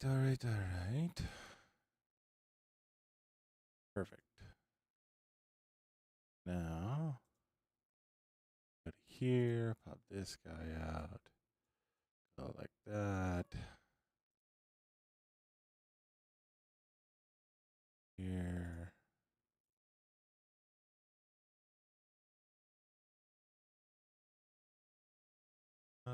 All right. Perfect. Now, go to here, pop this guy out. Go like that. Here. Da.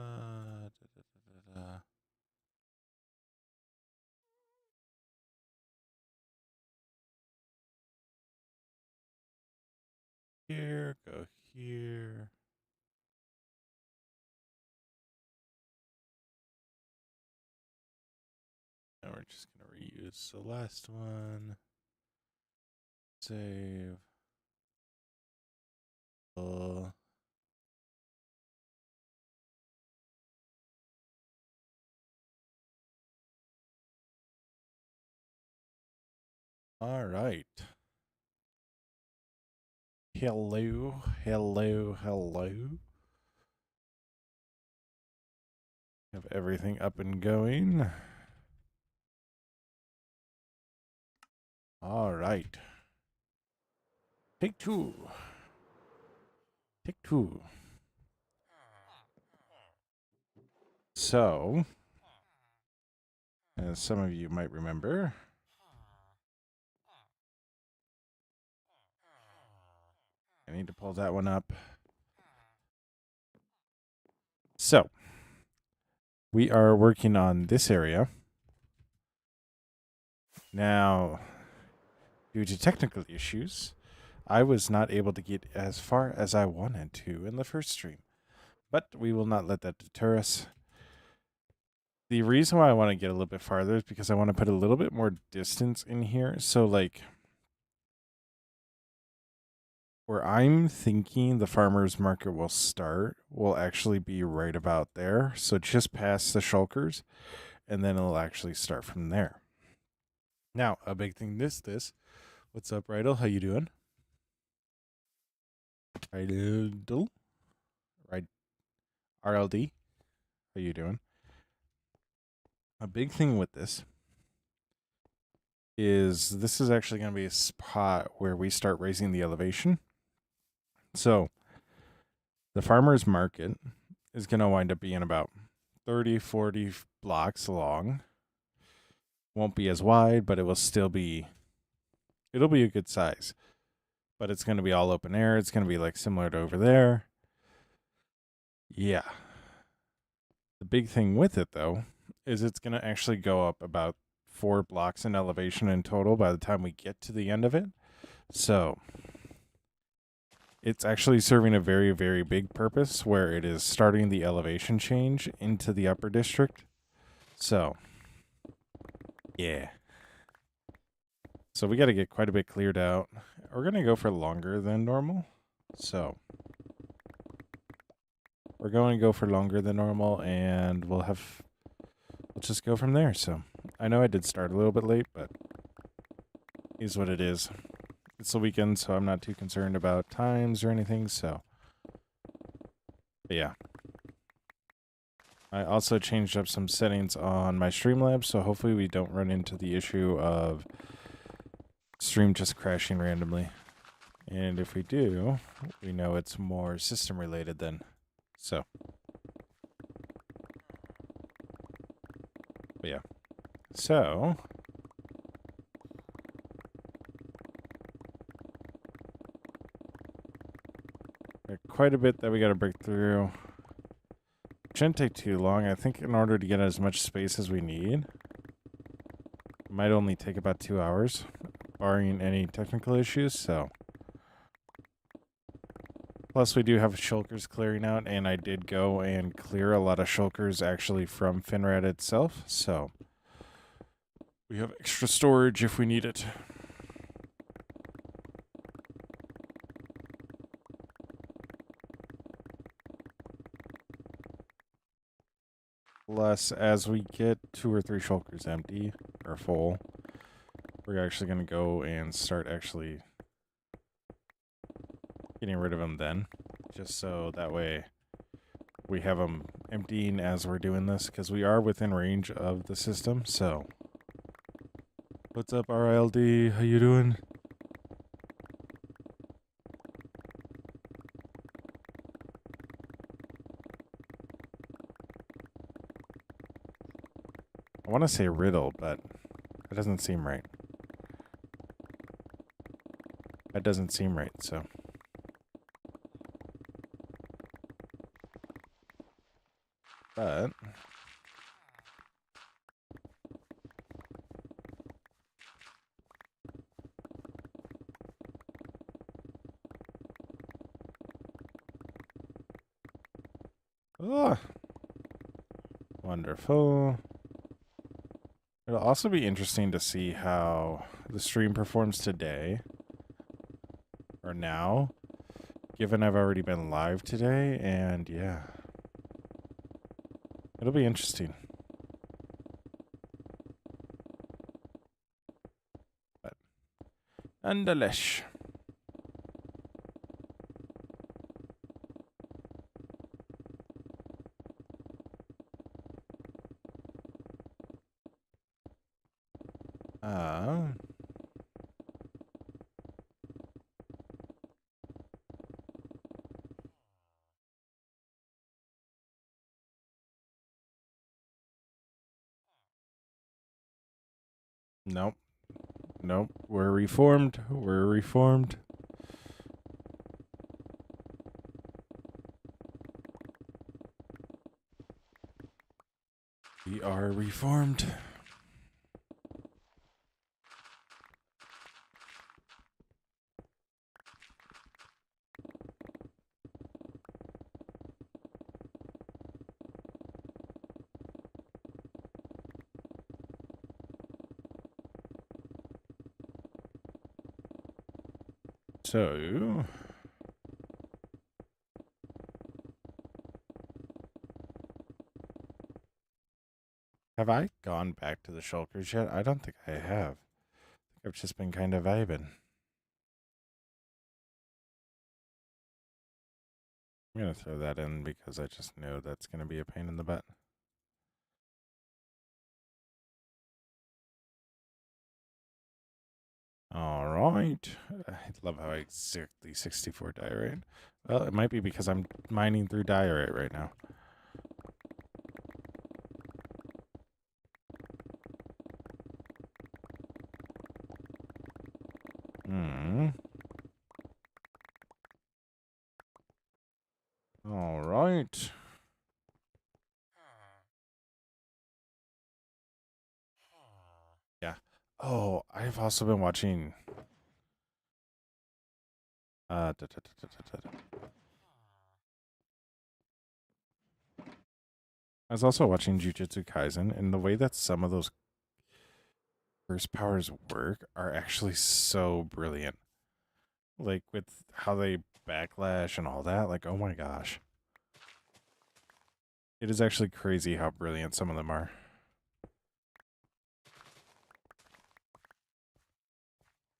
Here, go here. Now we're just going to reuse the last one. Save. All right. Hello. Have everything up and going. All right. Take two. So, as some of you might remember, I need to pull that one up. So, we are working on this area. Now, due to technical issues, I was not able to get as far as I wanted to in the first stream. But we will not let that deter us. The reason why I want to get a little bit farther is because I want to put a little bit more distance in here. So, like, where I'm thinking the farmer's market will start will actually be right about there. So just past the shulkers, and then it'll actually start from there. Now, a big thing this. What's up, Rydell? How you doing? Rydell? Right. RLD? How you doing? A big thing with this is actually going to be a spot where we start raising the elevation. So the farmer's market is going to wind up being about 30, 40 blocks long. Won't be as wide, but it'll be a good size. But it's going to be all open air. It's going to be like similar to over there. Yeah. The big thing with it, though, is it's going to actually go up about 4 blocks in elevation in total by the time we get to the end of it. So it's actually serving a very, very big purpose where it is starting the elevation change into the upper district. So, yeah. So we got to get quite a bit cleared out. We're going to go for longer than normal. So we're going to go for longer than normal, and we'll just go from there. So I know I did start a little bit late, but it is what it is. It's the weekend, so I'm not too concerned about times or anything. So, but yeah. I also changed up some settings on my Streamlabs, so hopefully we don't run into the issue of stream just crashing randomly. And if we do, we know it's more system related then. So, but yeah. So, quite a bit that we got to break through. Shouldn't take too long. I think in order to get as much space as we need, it might only take about 2 hours, barring any technical issues. So, plus we do have shulkers clearing out, and I did go and clear a lot of shulkers actually from Finrad itself. So we have extra storage if we need it. Plus, as we get 2 or 3 shulkers empty or full, we're actually going to go and start actually getting rid of them then. Just so that way we have them emptying as we're doing this, because we are within range of the system. So What's up, RLD? How you doing? I want to say riddle, but that doesn't seem right. That doesn't seem right, so. But oh, wonderful. It'll also be interesting to see how the stream performs today or now, given I've already been live today, and yeah. It'll be interesting. But nonetheless. Nope. Nope. We're reformed. We're reformed. We are reformed. So, have I gone back to the shulkers yet? I don't think I have. I've just been kind of vibing. I'm going to throw that in because I just know that's going to be a pain in the butt. All right. I love how I exactly 64 diorite. Well, it might be because I'm mining through diorite right now. All right. Yeah. Oh, I've also been watching. I was also watching Jujutsu Kaisen, and the way that some of those curse powers work are actually so brilliant. Like with how they backlash and all that. Like, oh my gosh. It is actually crazy how brilliant some of them are.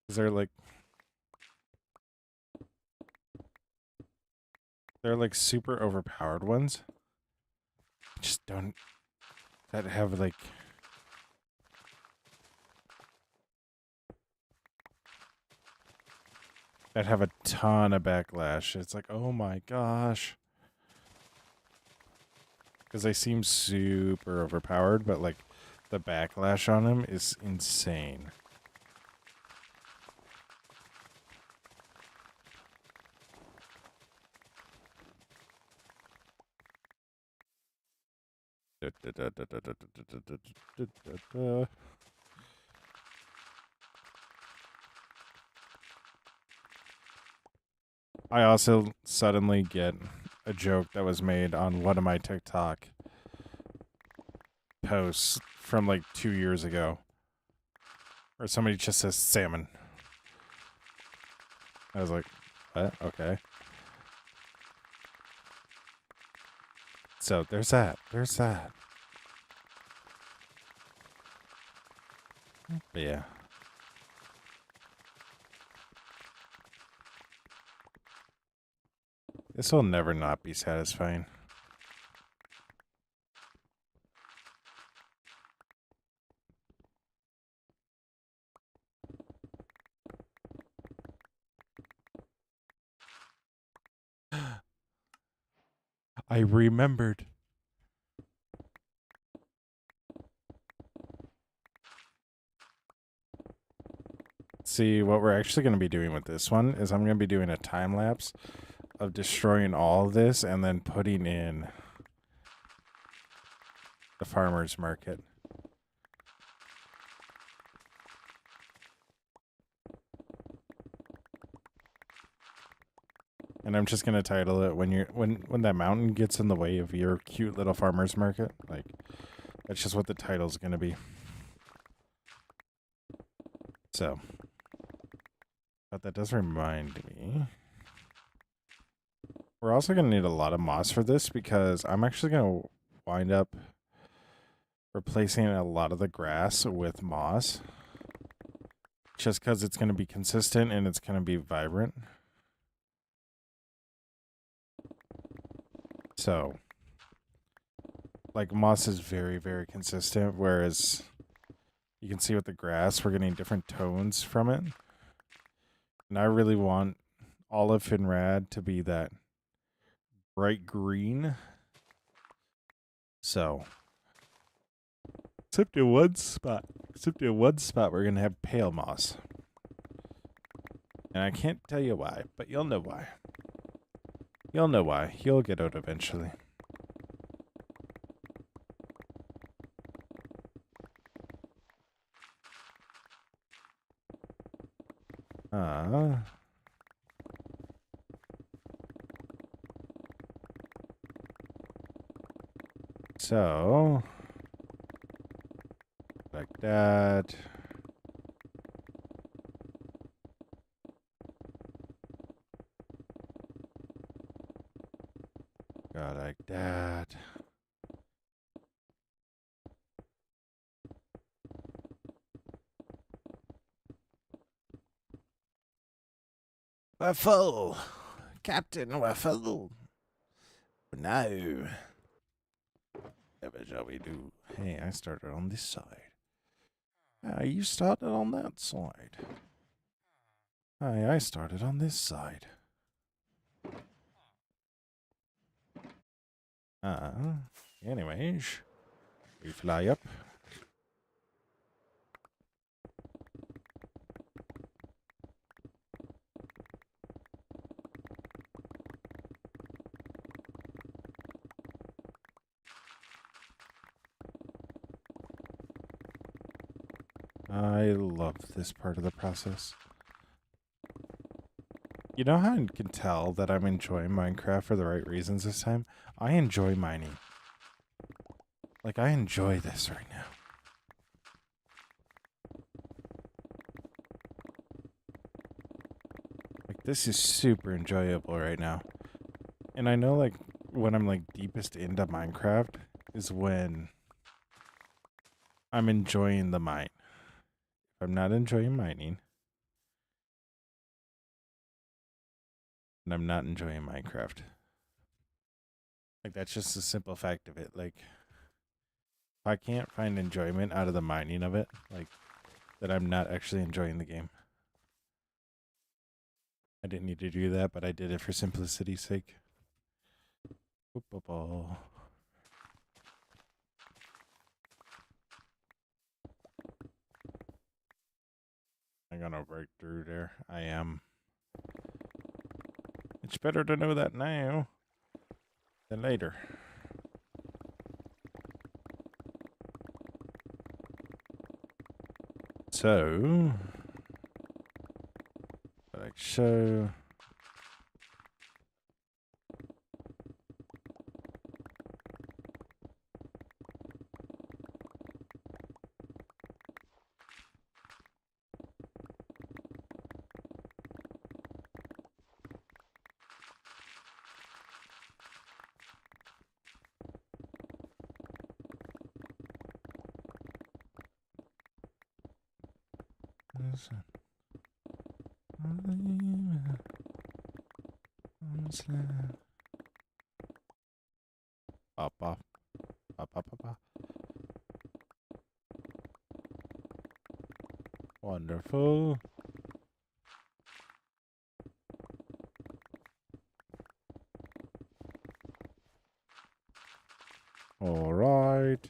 Because they're like super overpowered ones. Just don't, that have like, that have a ton of backlash. It's like, oh my gosh. Because they seem super overpowered, but like the backlash on them is insane. I also suddenly get a joke that was made on one of my TikTok posts from like 2 years ago, where somebody just says salmon. I was like, what? Okay. So there's that. There's that. But yeah. This will never not be satisfying. I remembered. See, what we're actually going to be doing with this one is I'm going to be doing a time lapse of destroying all of this and then putting in the farmer's market. And I'm just gonna title it when that mountain gets in the way of your cute little farmer's market. Like, that's just what the title's gonna be. So, but that does remind me, we're also gonna need a lot of moss for this because I'm actually gonna wind up replacing a lot of the grass with moss, just because it's gonna be consistent and it's gonna be vibrant. So, like, moss is very, very consistent, whereas you can see with the grass, we're getting different tones from it. And I really want Olive Finrad to be that bright green. So, except in one spot, we're going to have pale moss. And I can't tell you why, but you'll know why. You'll know why. You'll get out eventually. So, like that. Go like that. We're full. Captain, we're full. No. What shall we do? Hey, I started on this side. You started on that side. Hi, I started on this side. Anyways, we fly up. I love this part of the process. You know how I can tell that I'm enjoying Minecraft for the right reasons this time? I enjoy mining. Like, I enjoy this right now. Like, this is super enjoyable right now. And I know, like, when I'm, like, deepest into Minecraft is when I'm enjoying the mine. If I'm not enjoying mining, then I'm not enjoying Minecraft. Like, that's just the simple fact of it. Like, if I can't find enjoyment out of the mining of it, like, that I'm not actually enjoying the game. I didn't need to do that, but I did it for simplicity's sake. I'm gonna break through there. I am. It's better to know that now than later. So, like so. Papa. Papa. Wonderful. All right.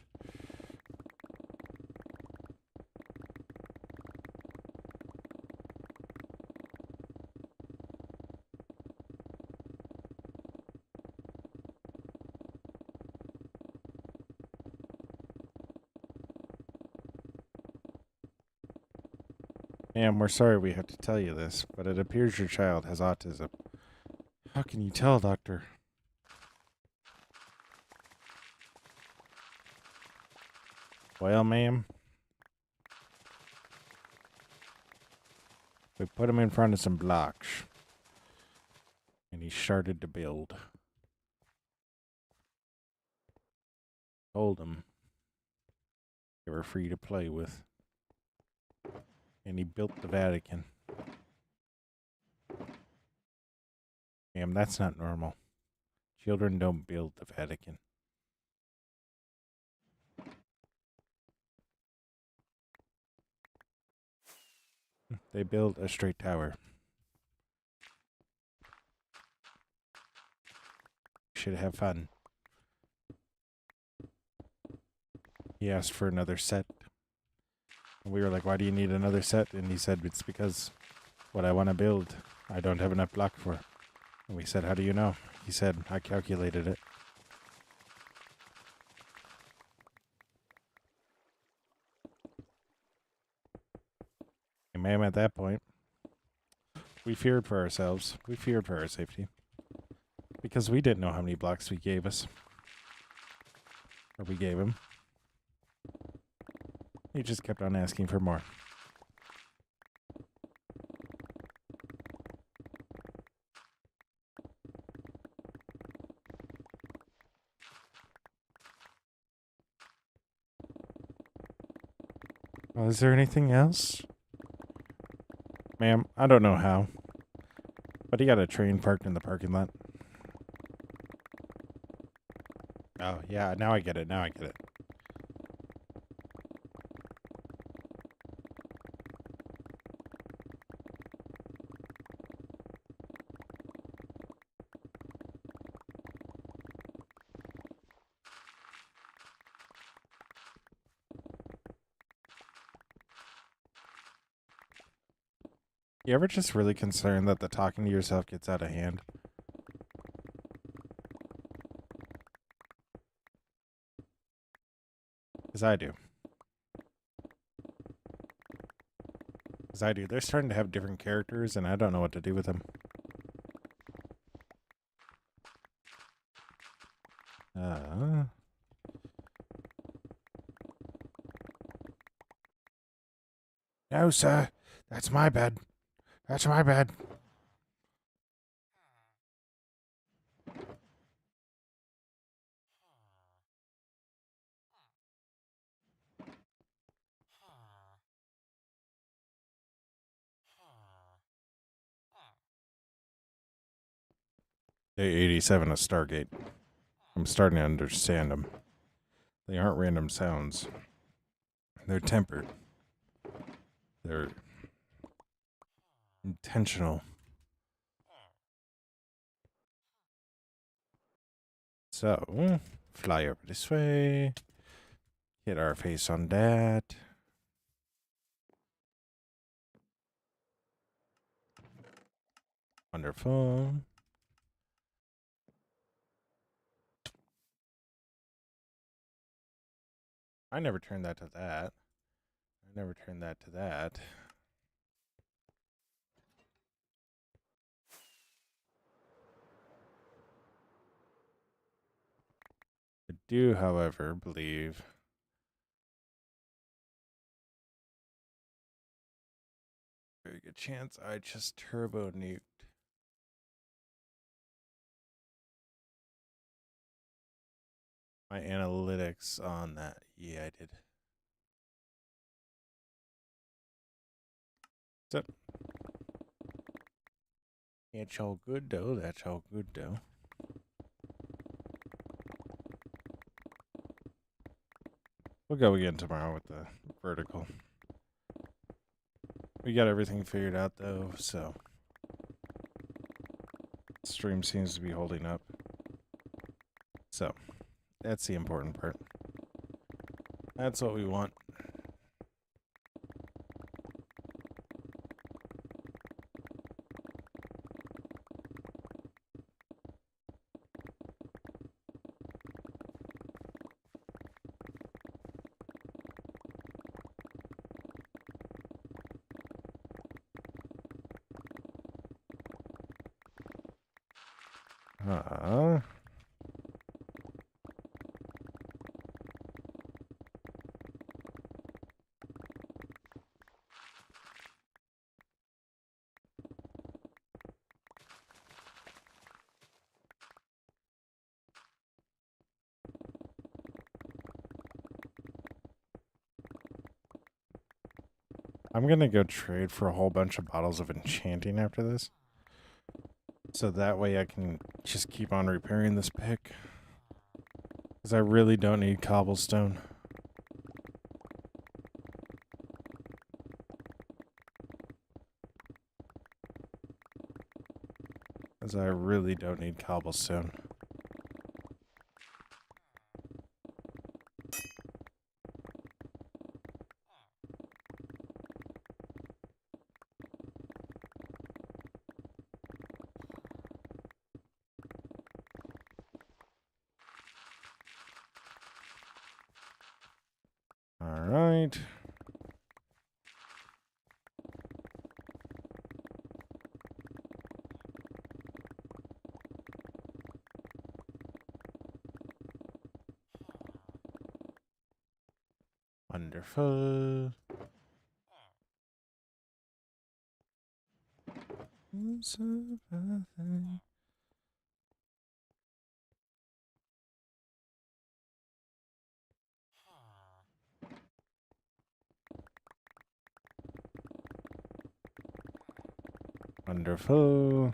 Ma'am, we're sorry we have to tell you this, but it appears your child has autism. How can you tell, Doctor? Well, ma'am, we put him in front of some blocks, and he started to build. Told him they were free to play with. And he built the Vatican. Ma'am, that's not normal. Children don't build the Vatican. They build a straight tower. Should have fun. He asked for another set. And we were like, why do you need another set? And he said, it's because what I want to build, I don't have enough block for. And we said, how do you know? He said, I calculated it. And ma'am, at that point, we feared for ourselves. We feared for our safety. Because we didn't know how many blocks we gave us. Or we gave him. He just kept on asking for more. Well, is there anything else? Ma'am, I don't know how. But he got a train parked in the parking lot. Oh, yeah, now I get it. Now I get it. You ever just really concerned that the talking to yourself gets out of hand? Because I do. They're starting to have different characters, and I don't know what to do with them. No, sir. That's my bed. That's my bed. Day 87 of Stargate. I'm starting to understand them. They aren't random sounds. They're tempered. They're intentional. So, fly over this way. Hit our face on that. Wonderful. I never turned that to that. I never turned that to that. I do, however, believe very good chance I just turbo nuked. My analytics on that. Yeah, I did. So, it's all good though. That's all good though. We'll go again tomorrow with the vertical. We got everything figured out though, so stream seems to be holding up. So, That's the important part. That's what we want. I'm going to go trade for a whole bunch of bottles of enchanting after this. So that way I can just keep on repairing this pick. Because I really don't need cobblestone. Because I really don't need cobblestone. Alright. Wonderful. Wonderful.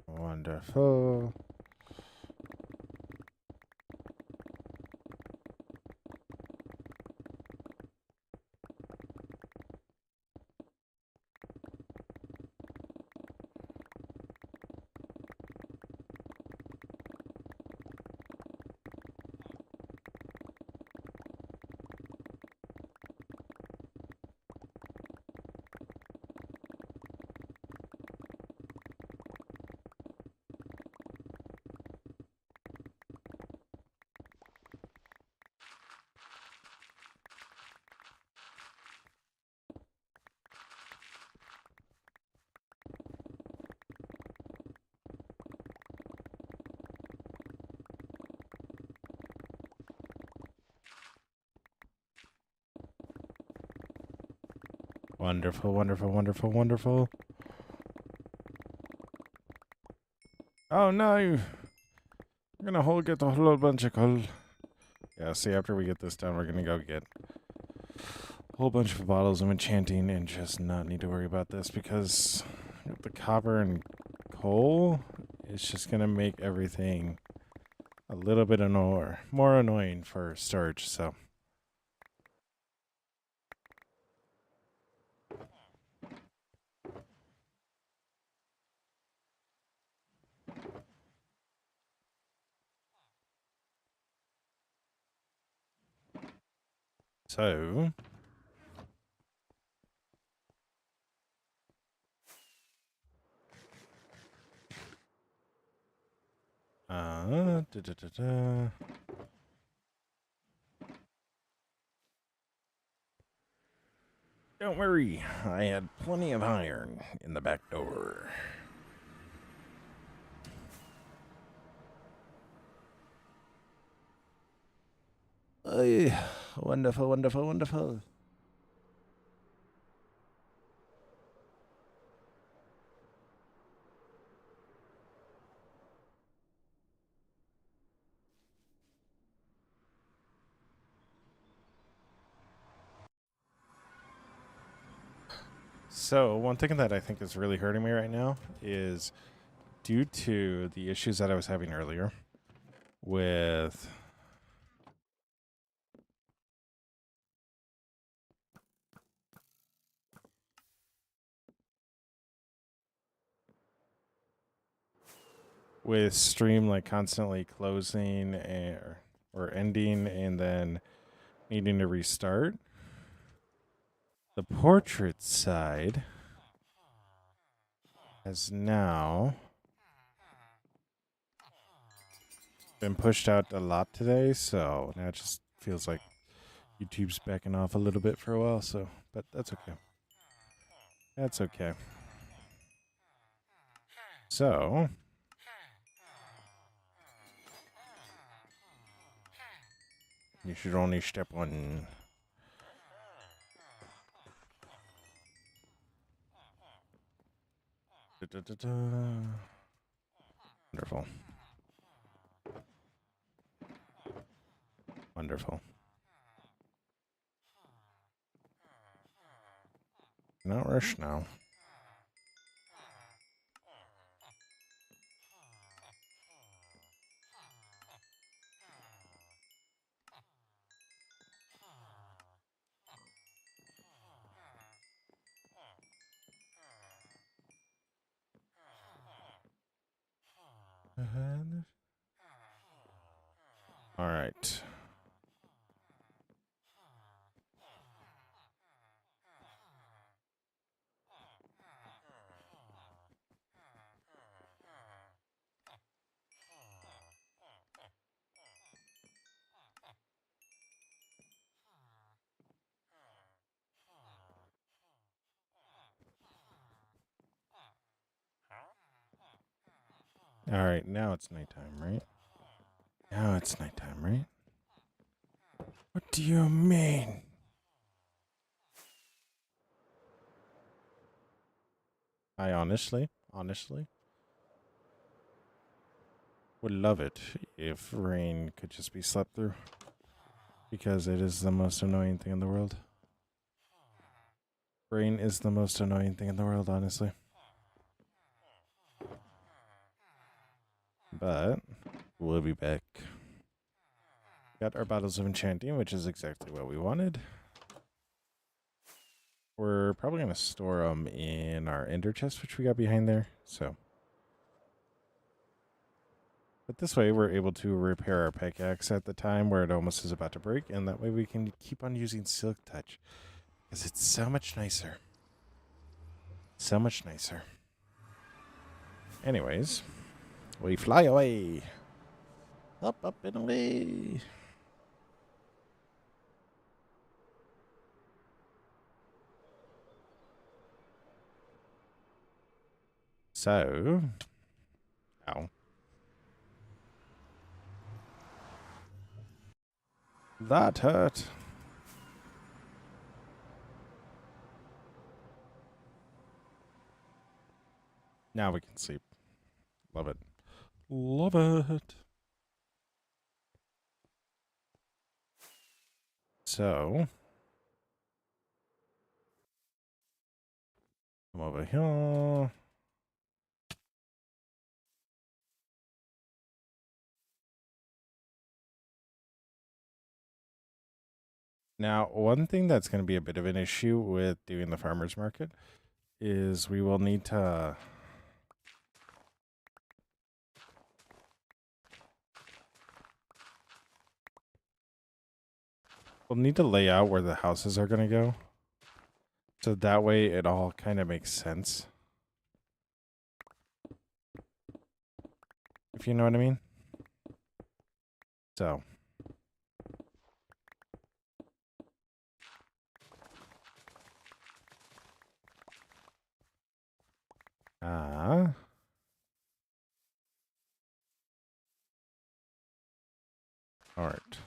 Wonderful. Wonderful, wonderful, wonderful, wonderful. Oh no! You're gonna get a whole bunch of coal. Yeah, see, after we get this done, we're gonna go get a whole bunch of bottles of enchanting and just not need to worry about this because with the copper and coal, it's just gonna make everything a little bit more annoying for storage, so. So, da, da, da, da. Don't worry, I had plenty of iron in the back door. Ay, wonderful, wonderful, wonderful. So, one thing that I think is really hurting me right now is due to the issues that I was having earlier with stream like constantly closing or ending and then needing to restart. The portrait side has now been pushed out a lot today, so now it just feels like YouTube's backing off a little bit for a while, so but that's okay. That's okay. So you should only step on. Wonderful. Wonderful. Not rush now. All right. All right, now it's nighttime, right? Now it's nighttime, right? What do you mean? I honestly would love it if rain could just be slept through. Because it is the most annoying thing in the world. Rain is the most annoying thing in the world, honestly. But we'll be back. Got our bottles of enchanting, which is exactly what we wanted. We're probably going to store them in our ender chest, which we got behind there. So, but this way we're able to repair our pickaxe at the time where it almost is about to break. And that way we can keep on using Silk Touch. Because it's so much nicer. So much nicer. Anyways, we fly away. Up, up, and away. So, ow. That hurt. Now we can sleep. Love it. Love it. So, come over here. Now, one thing that's going to be a bit of an issue with doing the farmer's market is we will need to lay out where the houses are going to go. So that way it all kind of makes sense. If you know what I mean. So. All right.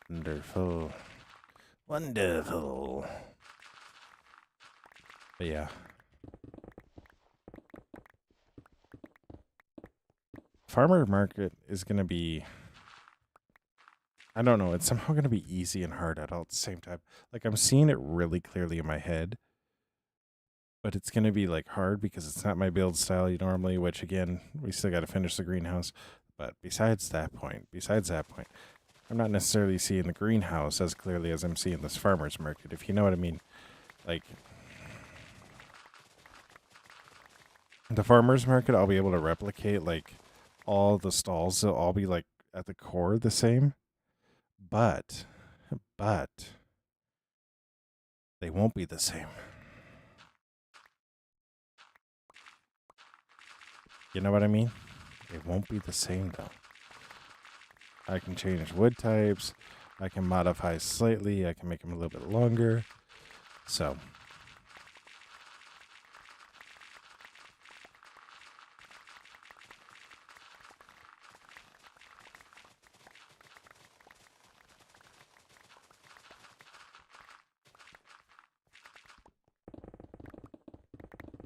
Wonderful. Wonderful. But yeah. Farmer market is going to be, I don't know, it's somehow going to be easy and hard at all at the same time. Like I'm seeing it really clearly in my head. but it's going to be like hard because it's not my build style normally, which again, we still got to finish the greenhouse. But besides that point, I'm not necessarily seeing the greenhouse as clearly as I'm seeing this farmer's market, if you know what I mean. Like, the farmer's market, I'll be able to replicate, like, all the stalls. They'll all be, like, at the core the same. But, they won't be the same. You know what I mean? They won't be the same, though. I can change wood types. I can modify slightly. I can make them a little bit longer. So,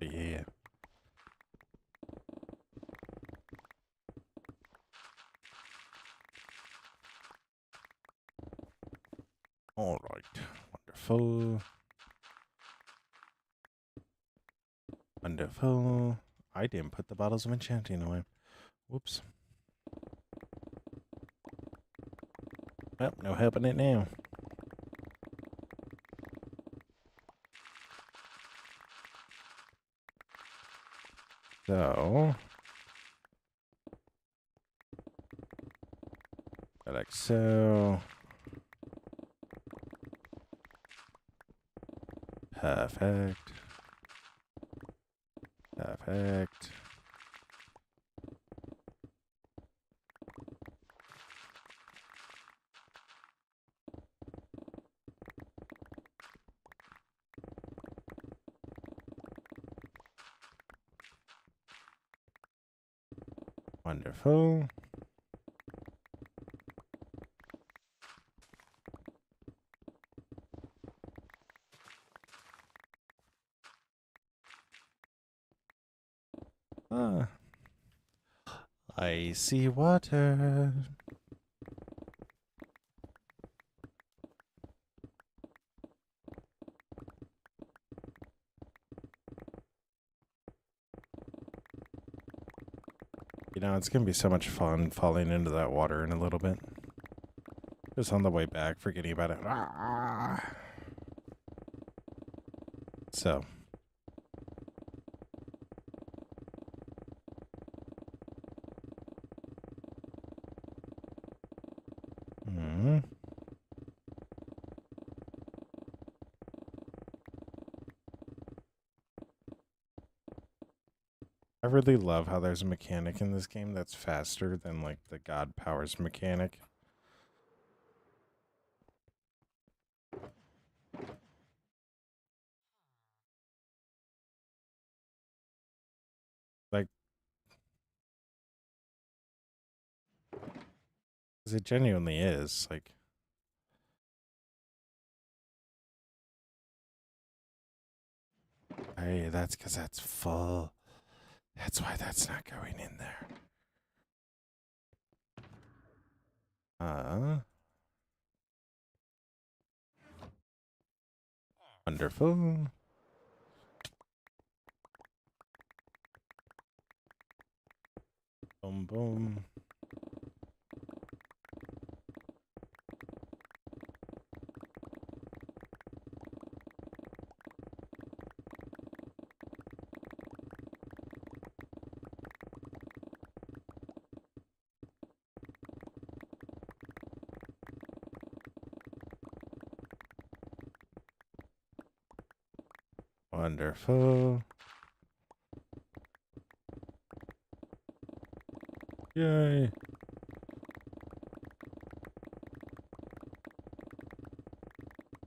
yeah. All right. Wonderful. Wonderful. I didn't put the bottles of enchanting away. Whoops. Well, no helping it now. So, like so. Perfect. Perfect. Wonderful. Ah. I see water. You know, it's going to be so much fun falling into that water in a little bit. Just on the way back, forgetting about it. Ah. So. I really love how there's a mechanic in this game that's faster than, like, the God Powers mechanic. Like, because it genuinely is. Like, hey, that's because that's full. That's why that's not going in there. Wonderful. Boom, boom. Wonderful. Yay.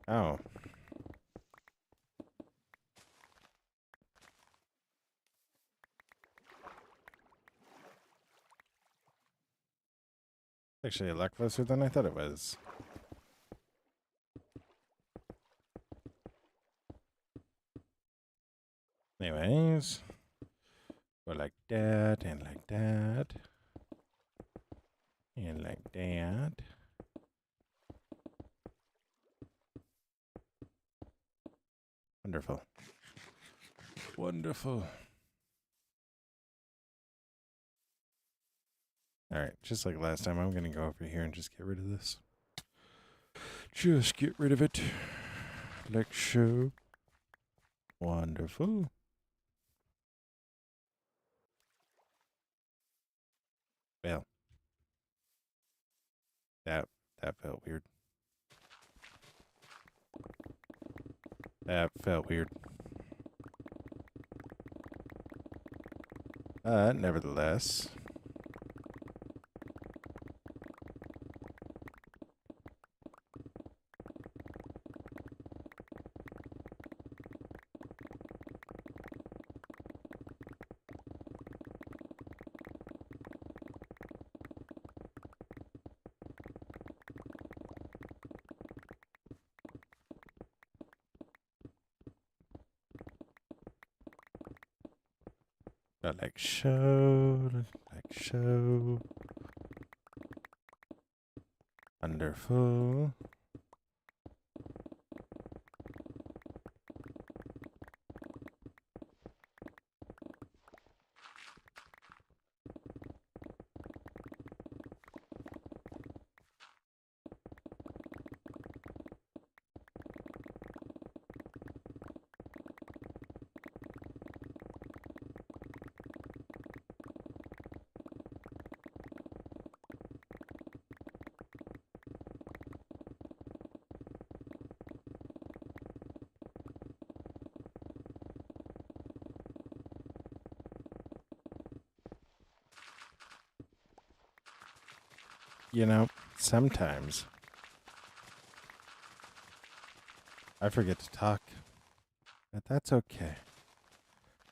Oh. Actually a lot closer than I thought it was. Anyways. Go like that and like that. And like that. Wonderful. Wonderful. All right, just like last time, I'm going to go over here and just get rid of this. Just get rid of it. Like so. Wonderful. Well, that felt weird. That felt weird. Nevertheless. Like so. Like so. Wonderful. You know, sometimes I forget to talk. But that's okay.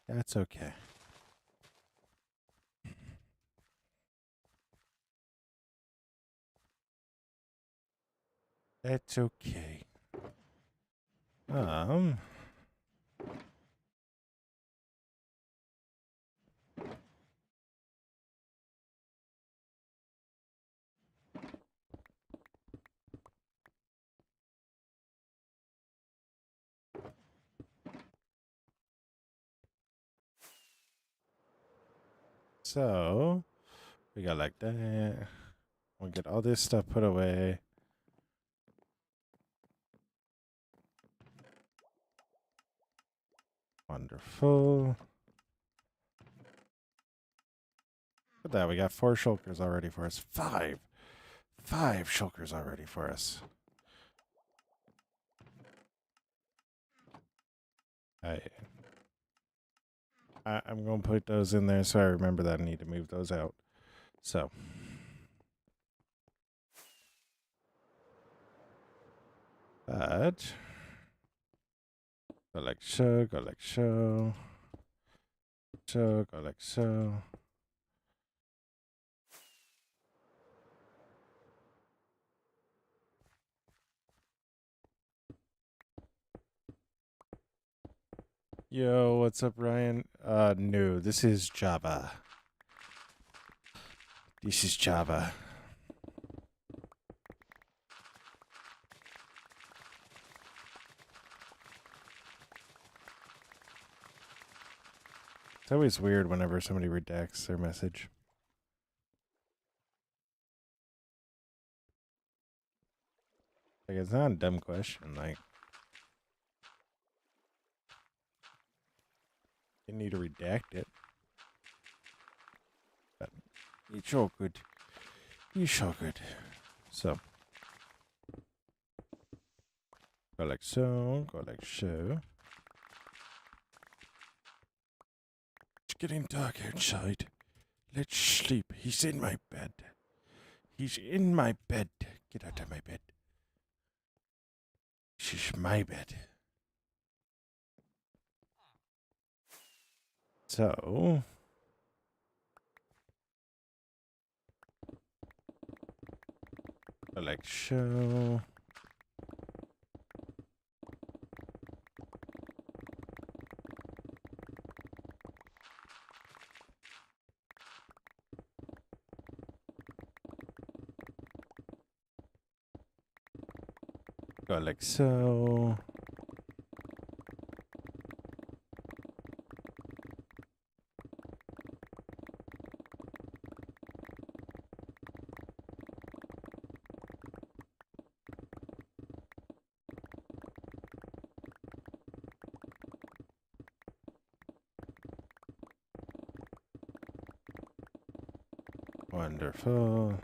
That's okay. That's okay. So we got like that. We'll get all this stuff put away. Wonderful. Look at that. We got 4 shulkers already for us. 5 shulkers already for us. I'm going to put those in there so I remember that I need to move those out. So. But. Go like so, go like so. So, go like so. Yo, what's up, Ryan? No, this is Java. This is Java. It's always weird whenever somebody redacts their message. Like, it's not a dumb question. Like, you need to redact it. But it's all good. It's all good. So, go like so, go like so. It's getting dark outside. Let's sleep. He's in my bed. He's in my bed. Get out of my bed. This is my bed. So, like so. Go like so. Wonderful.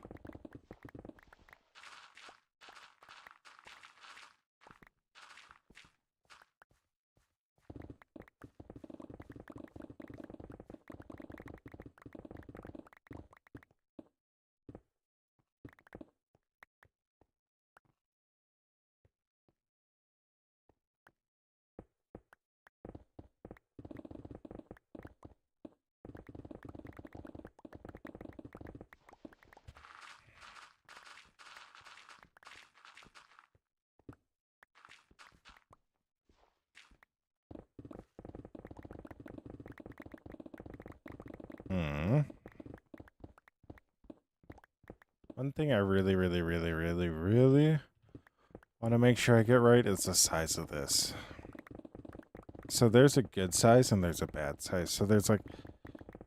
One thing I really want to make sure I get right is the size of this. So there's a good size and there's a bad size. So there's like,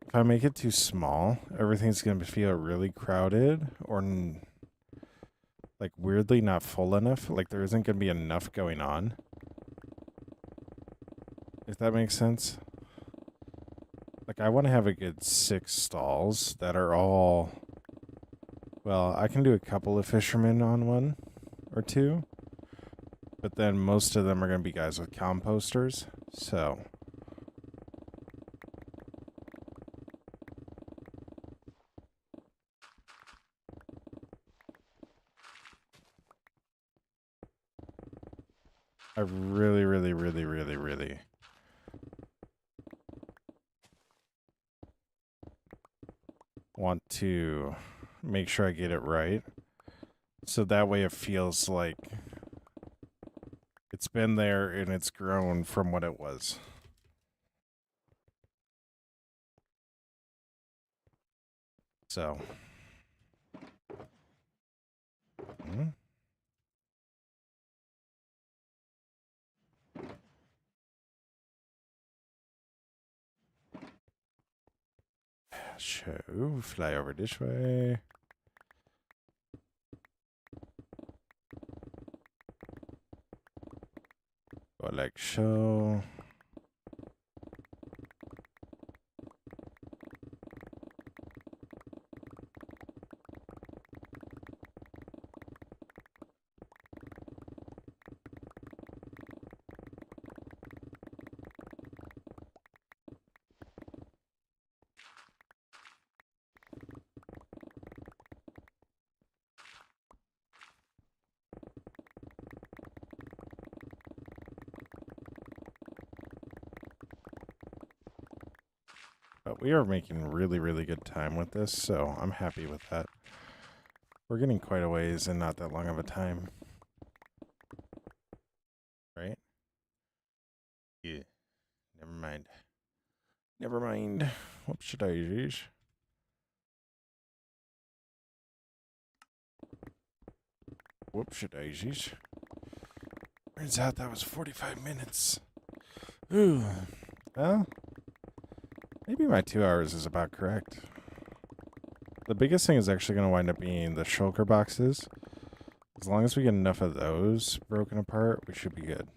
if I make it too small, everything's going to feel really crowded or like weirdly not full enough. Like there isn't going to be enough going on. If that makes sense. Like I want to have a good 6 stalls that are all, well, I can do a couple of fishermen on one or two. But then most of them are going to be guys with composters. So I really want to make sure I get it right. So that way it feels like it's been there and it's grown from what it was. So. Show, fly over this way. Go like so. But we are making really good time with this, so I'm happy with that. We're getting quite a ways in not that long of a time. Right? Yeah. Never mind. Never mind. What should I use? Whoops, daisies. Turns out that was 45 minutes. Ooh. Well, maybe my 2 hours is about correct. The biggest thing is actually going to wind up being the shulker boxes. As long as we get enough of those broken apart, we should be good.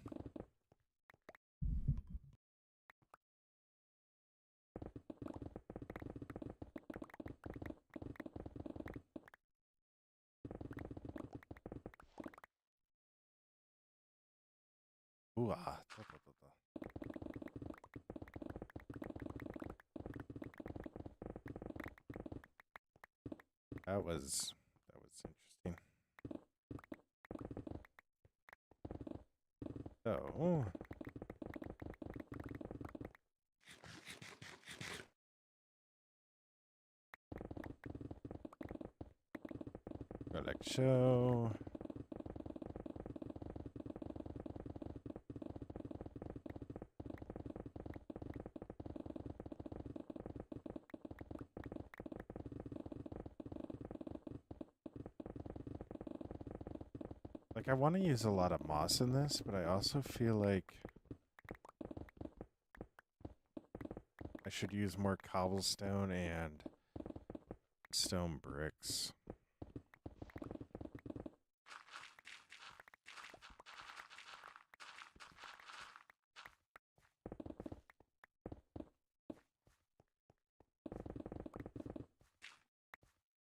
Ooh, ah. That was interesting. So, go like so. Like, I want to use a lot of moss in this, but I also feel like I should use more cobblestone and stone bricks.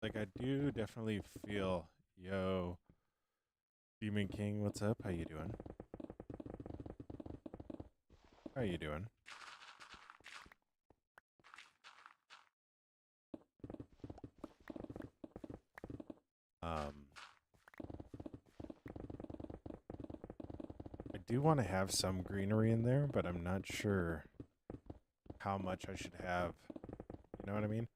Like I do definitely feel, yo, Demon King, what's up? How you doing? How you doing? Um, I do want to have some greenery in there, but I'm not sure how much I should have. You know what I mean?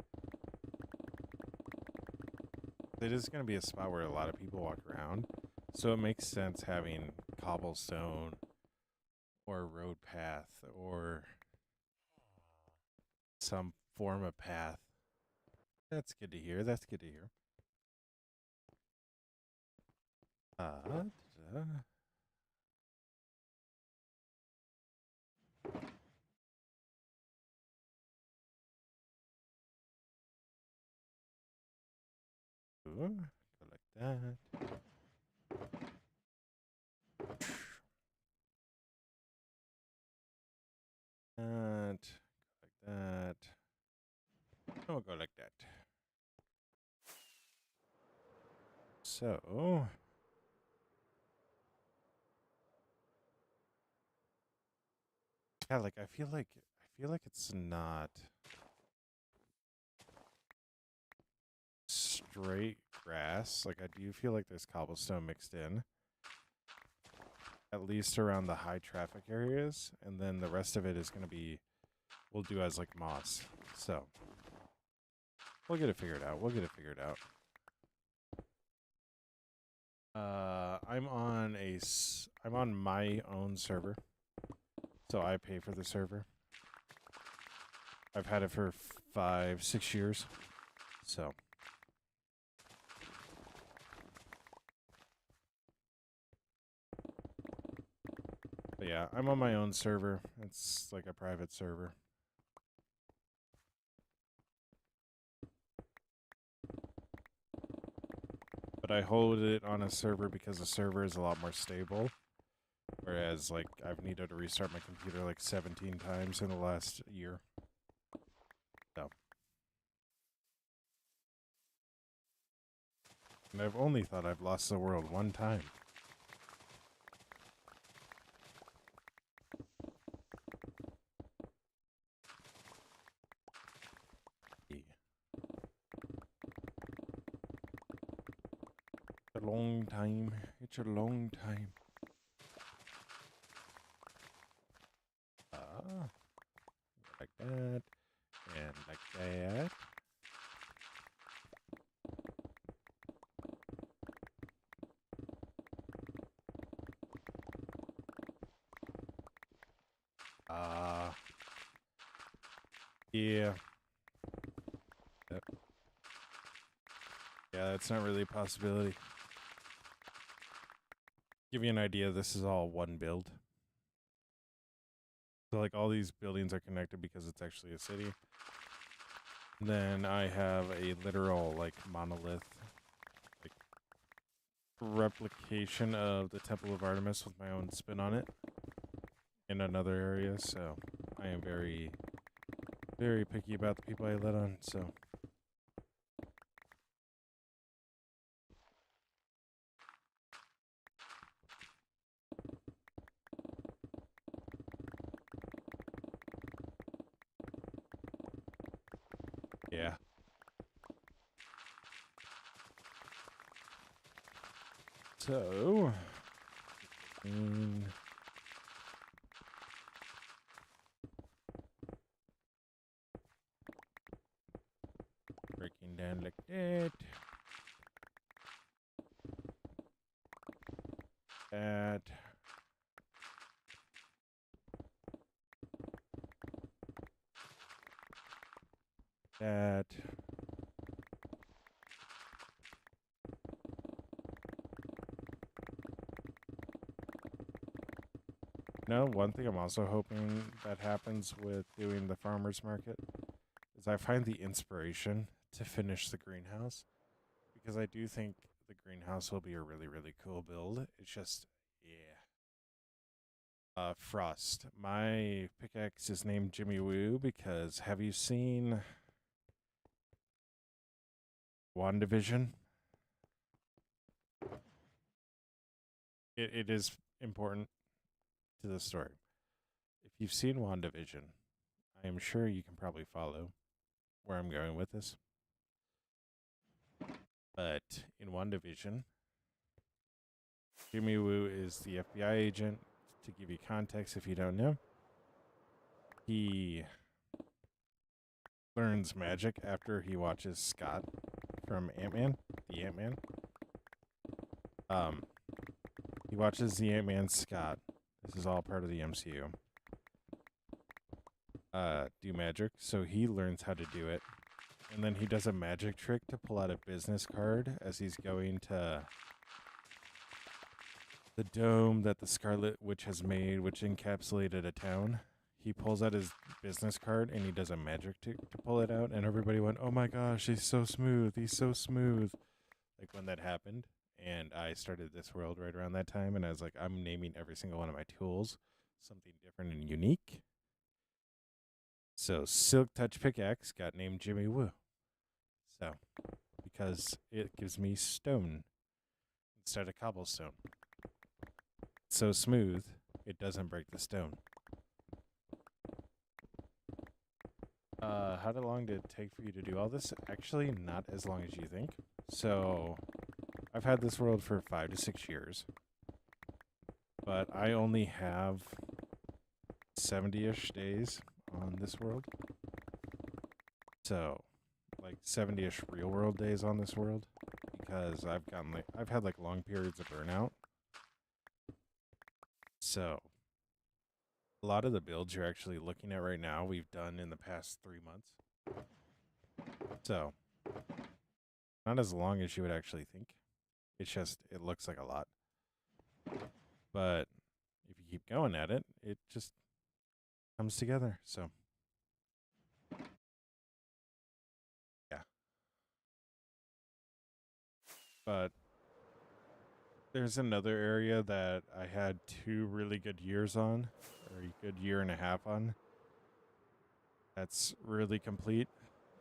It is going to be a spot where a lot of people walk around, so it makes sense having cobblestone or road path or some form of path. That's good to hear. That's good to hear. Uh, go like that. That. Go like that. And we'll go like that. So, yeah, like I feel like it's not straight grass. Like I do feel like there's cobblestone mixed in, at least around the high traffic areas, and then the rest of it is going to be we'll do as like moss. So, we'll get it figured out. We'll get it figured out. I'm on my own server, so I pay for the server. I've had it for 5, 6 years, so but yeah, I'm on my own server. It's like a private server. But I hold it on a server because the server is a lot more stable. Whereas, like, I've needed to restart my computer like 17 times in the last year. So. And I've only thought I've lost the world one time. It's a long time. It's a long time. Like that. And like that. Yeah. Yep. Yeah, that's not really a possibility. Give you an idea, this is all one build. So like all these buildings are connected because it's actually a city. Then I have a literal like monolith like replication of the Temple of Artemis with my own spin on it in another area, so I am very very picky about the people I let on, so yeah. So breaking down like that. That. That. No, one thing I'm also hoping that happens with doing the farmer's market is I find the inspiration to finish the greenhouse because I do think the greenhouse will be a really, really cool build. It's just, yeah. Frost. My pickaxe is named Jimmy Woo because have you seen WandaVision. It is important to the story. If you've seen WandaVision, I am sure you can probably follow where I'm going with this. But in WandaVision, Jimmy Woo is the FBI agent. To give you context, if you don't know, he learns magic after he watches Scott from Ant-Man, the Ant-Man. He watches the Ant-Man Scott. This is all part of the MCU. Do magic, so he learns how to do it. And then he does a magic trick to pull out a business card as he's going to the dome that the Scarlet Witch has made, which encapsulated a town. He pulls out his business card and he does a magic trick to pull it out, and everybody went, "Oh my gosh, he's so smooth! He's so smooth!" Like when that happened, and I started this world right around that time, and I was like, I'm naming every single one of my tools something different and unique. So Silk Touch Pickaxe got named Jimmy Woo. So because it gives me stone instead of cobblestone. It's so smooth, it doesn't break the stone. How long did it take for you to do all this? Actually, not as long as you think. So, I've had this world for 5 to 6 years. But I only have 70-ish days on this world. So, like 70-ish real world days on this world. Because I've had like long periods of burnout. So, a lot of the builds you're actually looking at right now, we've done in the past 3 months. So, not as long as you would actually think. It's just, it looks like a lot. But if you keep going at it, it just comes together. So, yeah. But there's another area that I had 2 really good years on, or a good year and a half on. That's really complete.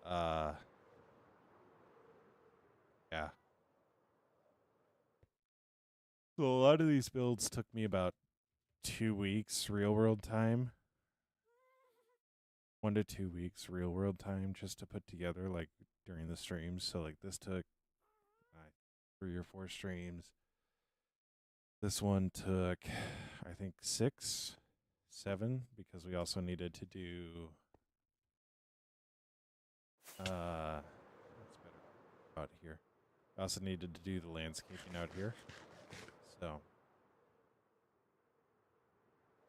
Yeah. So a lot of these builds took me about 2 weeks real world time. 1 to 2 weeks real world time just to put together, like during the streams. So like this took 3 or 4 streams. This one took, I think, 6, 7, because we also needed to do that's better out here. I also needed to do the landscaping out here. So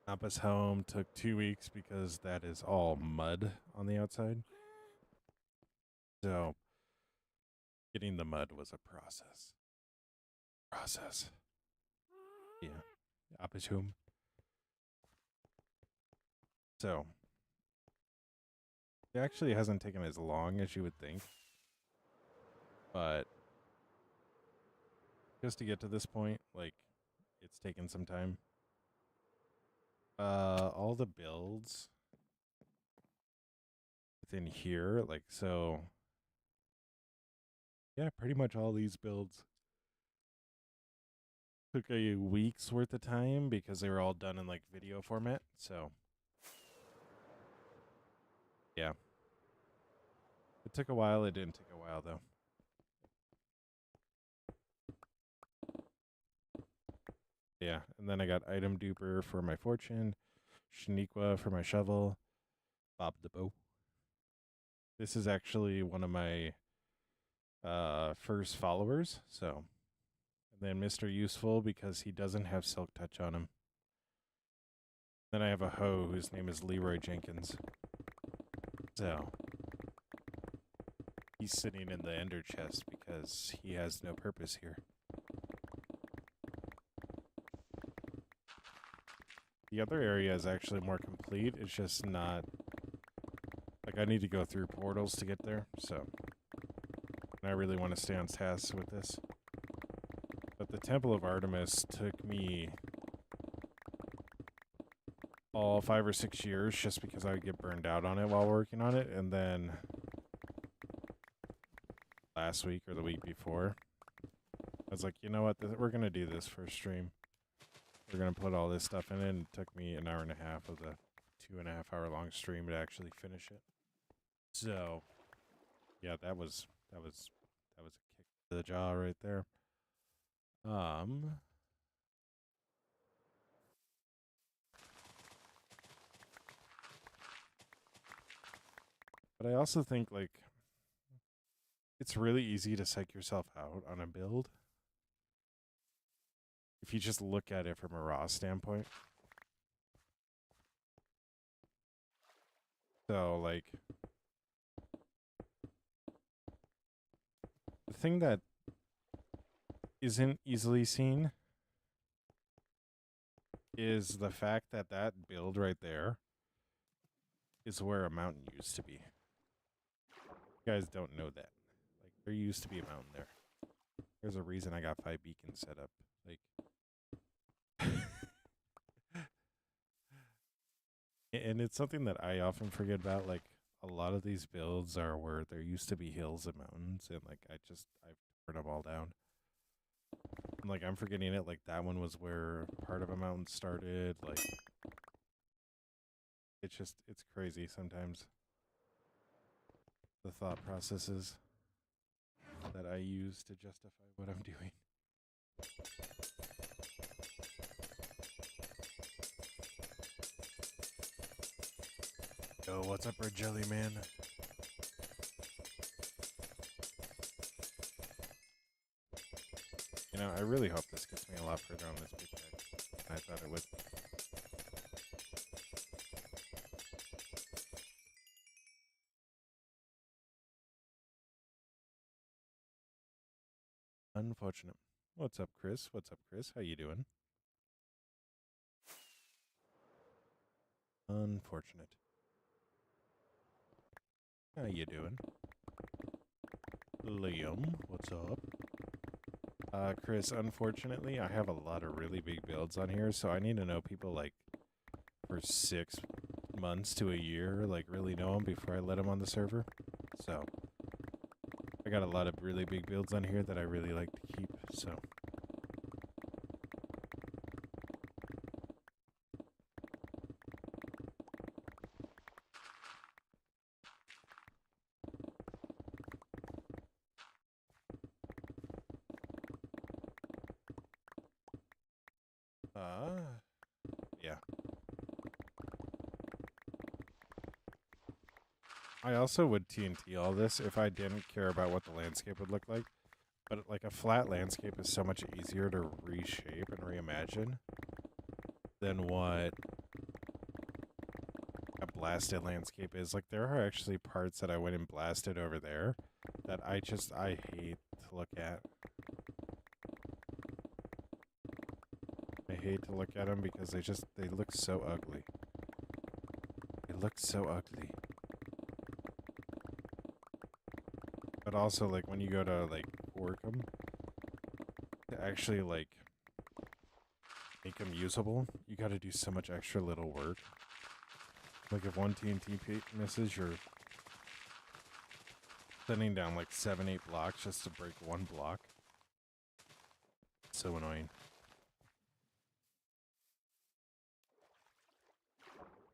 Papa's home took 2 weeks because that is all mud on the outside. So getting the mud was a process. Yeah. Papa's home. So it actually hasn't taken as long as you would think. But just to get to this point, like, it's taken some time. All the builds within here, like, so yeah, pretty much all these builds took a week's worth of time because they were all done in like video format. So yeah, it took a while. It didn't take a while though. Yeah, and then I got Item Duper for my fortune, Shaniqua for my shovel, Bob the bow. This is actually one of my first followers, so. And then Mr. Useful because he doesn't have Silk Touch on him. Then I have a hoe whose name is Leroy Jenkins. So he's sitting in the ender chest because he has no purpose here. The other area is actually more complete. It's just not, like, I need to go through portals to get there, so. And I really want to stay on task with this. But the Temple of Artemis took me all 5 or 6 years just because I would get burned out on it while working on it, and then last week or the week before. I was like, you know what? We're going to do this for stream. We're going to put all this stuff in it. And it took me an hour and a half of the 2.5 hour long stream to actually finish it. So, yeah, that was a kick to the jaw right there. But I also think, like, it's really easy to psych yourself out on a build if you just look at it from a raw standpoint. So, like, the thing that isn't easily seen is the fact that that build right there is where a mountain used to be. You guys don't know that. Like, there used to be a mountain there. There's a reason I got 5 beacons set up. Like, and it's something that I often forget about. Like, a lot of these builds are where there used to be hills and mountains, and like I've torn them all down. And, like, I'm forgetting it. Like, that one was where part of a mountain started. Like, it's crazy sometimes. The thought processes that I use to justify what I'm doing. Yo, what's up, Red Jelly Man? You know, I really hope this gets me a lot further on this big deck than I thought it would. Unfortunate. What's up, Chris? What's up, Chris? How you doing? Unfortunate. How you doing? Liam, what's up? Chris, unfortunately, I have a lot of really big builds on here, so I need to know people, like, for 6 months to a year, like, really know them before I let them on the server. So, I got a lot of really big builds on here that I really like to keep, so. Yeah. I also would TNT all this if I didn't care about what the landscape would look like. But, like, a flat landscape is so much easier to reshape and reimagine than what a blasted landscape is. Like, there are actually parts that I went and blasted over there that I hate to look at. I hate to look at them because they look so ugly. They look so ugly. But also, like, when you go to, like, work them, to actually, like, make them usable, you gotta do so much extra little work. Like, if one TNT misses, you're sending down, like, 7, 8 blocks just to break one block. So annoying.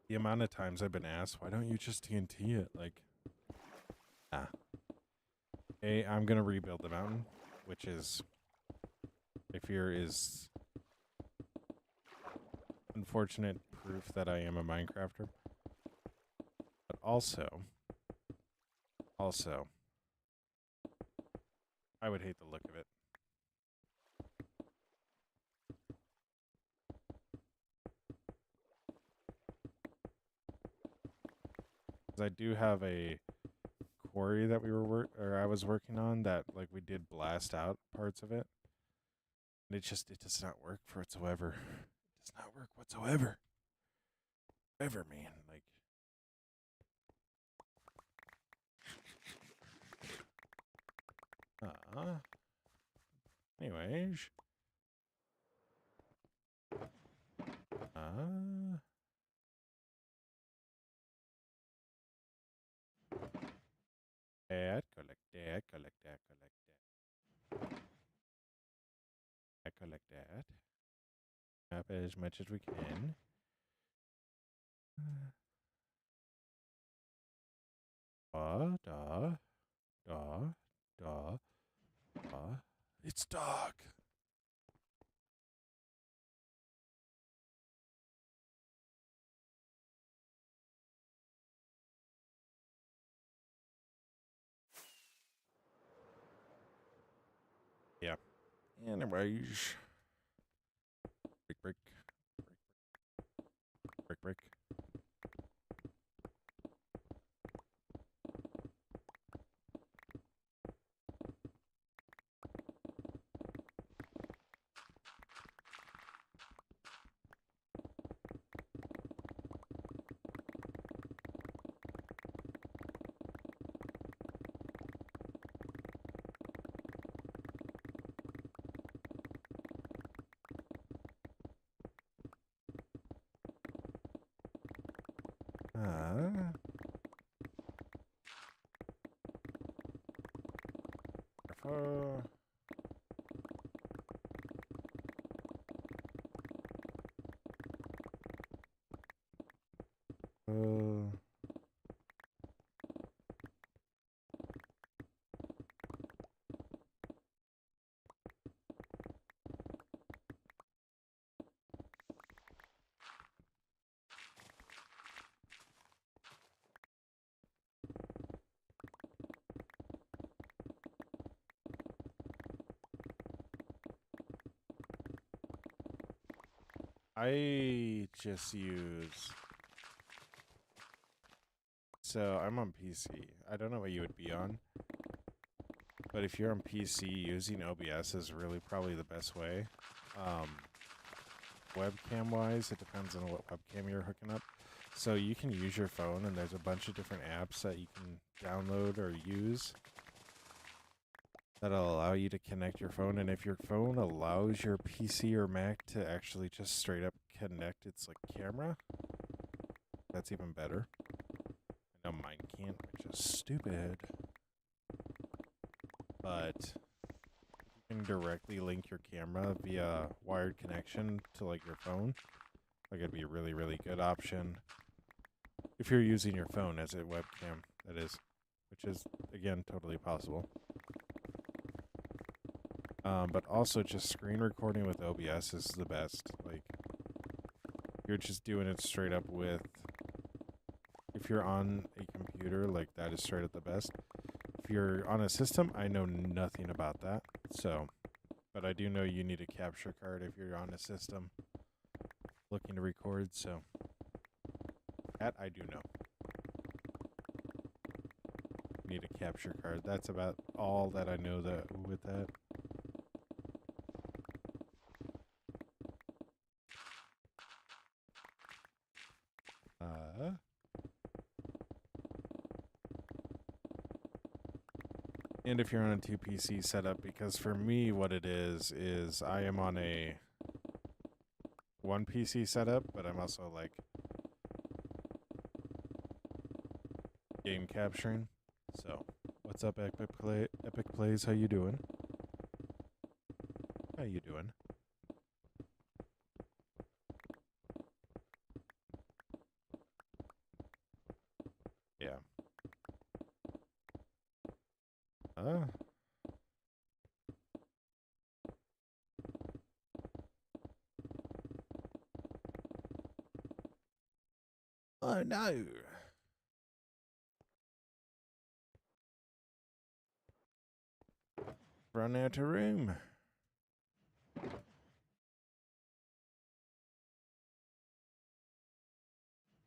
The amount of times I've been asked, why don't you just TNT it? Like, hey, I'm gonna rebuild the mountain, which is, I fear, is unfortunate proof that I am a Minecrafter. But also, I would hate the look of it. I do have a quarry that I was working on that, like, we did blast out parts of it. And it does not work whatsoever. It does not work whatsoever. Ever, man. Like, anyways. that, collect that, collect that, collect that. I collect that. Up as much as we can. Da, da, da, da. It's dog. Yeah. Anyways. Break. Break. Ah. Careful. I just use. So I'm on PC. I don't know what you would be on, but if you're on PC, using OBS is really probably the best way. Webcam wise, it depends on what webcam you're hooking up. So you can use your phone, and there's a bunch of different apps that you can download or use that'll allow you to connect your phone. And if your phone allows your PC or Mac to actually just straight up connect its like camera, that's even better. I know mine can't, which is stupid. But you can directly link your camera via wired connection to like your phone. Like it'd be a really, really good option if you're using your phone as a webcam, that is, which is again totally possible. But also just screen recording with OBS is the best. Like you're just doing it straight up with. If you're on a computer, like that is straight up the best. If you're on a system, I know nothing about that. So, but I do know you need a capture card if you're on a system looking to record. So, that I do know. You need a capture card. That's about all that I know that with that. And if you're on a 2 PC setup, because for me, what it is I am on a 1 PC setup, but I'm also like game capturing. So, what's up, Epic Plays? How you doing? How you doing? Yeah. Oh no. Run out of room.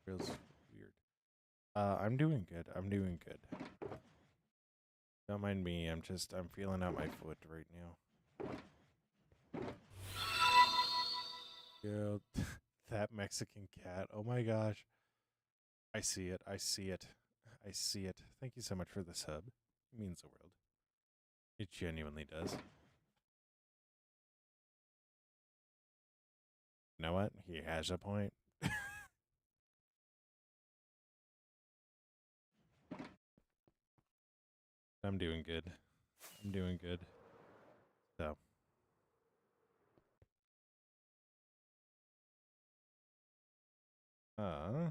Feels weird. I'm doing good. Don't mind me. I'm feeling out my foot right now. Yeah, that Mexican cat. Oh my gosh. I see it. Thank you so much for the sub. It means the world. It genuinely does. You know what? He has a point. I'm doing good. I'm doing good. So, uh,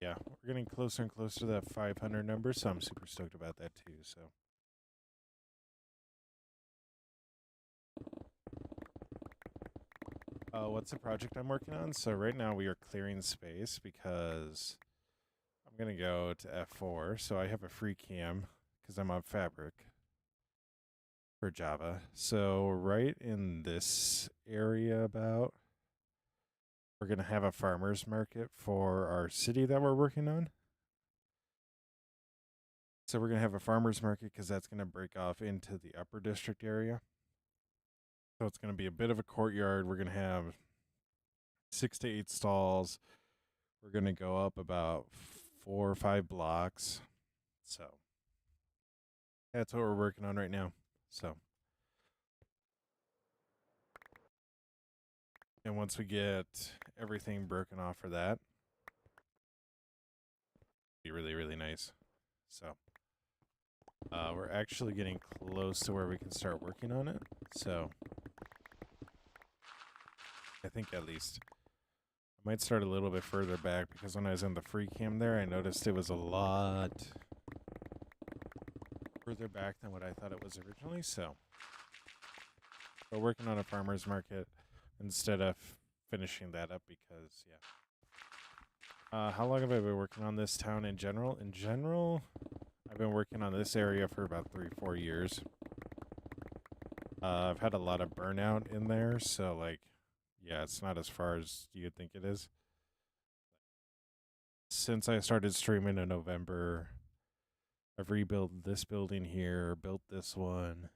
yeah, we're getting closer and closer to that 500 number, so I'm super stoked about that too. So, what's the project I'm working on? So right now we are clearing space because I'm gonna go to F4. So I have a free cam because I'm on Fabric for Java. So right in this area about, we're gonna have a farmer's market for our city that we're working on. So we're gonna have a farmer's market because that's gonna break off into the upper district area. So it's gonna be a bit of a courtyard. We're gonna have 6 to 8 stalls. We're gonna go up about 4 or 5 blocks. So that's what we're working on right now. So, and once we get everything broken off for that, be really, really nice. So, we're actually getting close to where we can start working on it. So, I think at least I might start a little bit further back because when I was in the free cam there, I noticed it was a lot further back than what I thought it was originally. So, we're working on a farmer's market instead of finishing that up because, yeah. How long have I been working on this town in general? In general, I've been working on this area for about 3-4 years. I've had a lot of burnout in there, so like, yeah, it's not as far as you'd think it is. Since I started streaming in November, I've rebuilt this building here, built this one,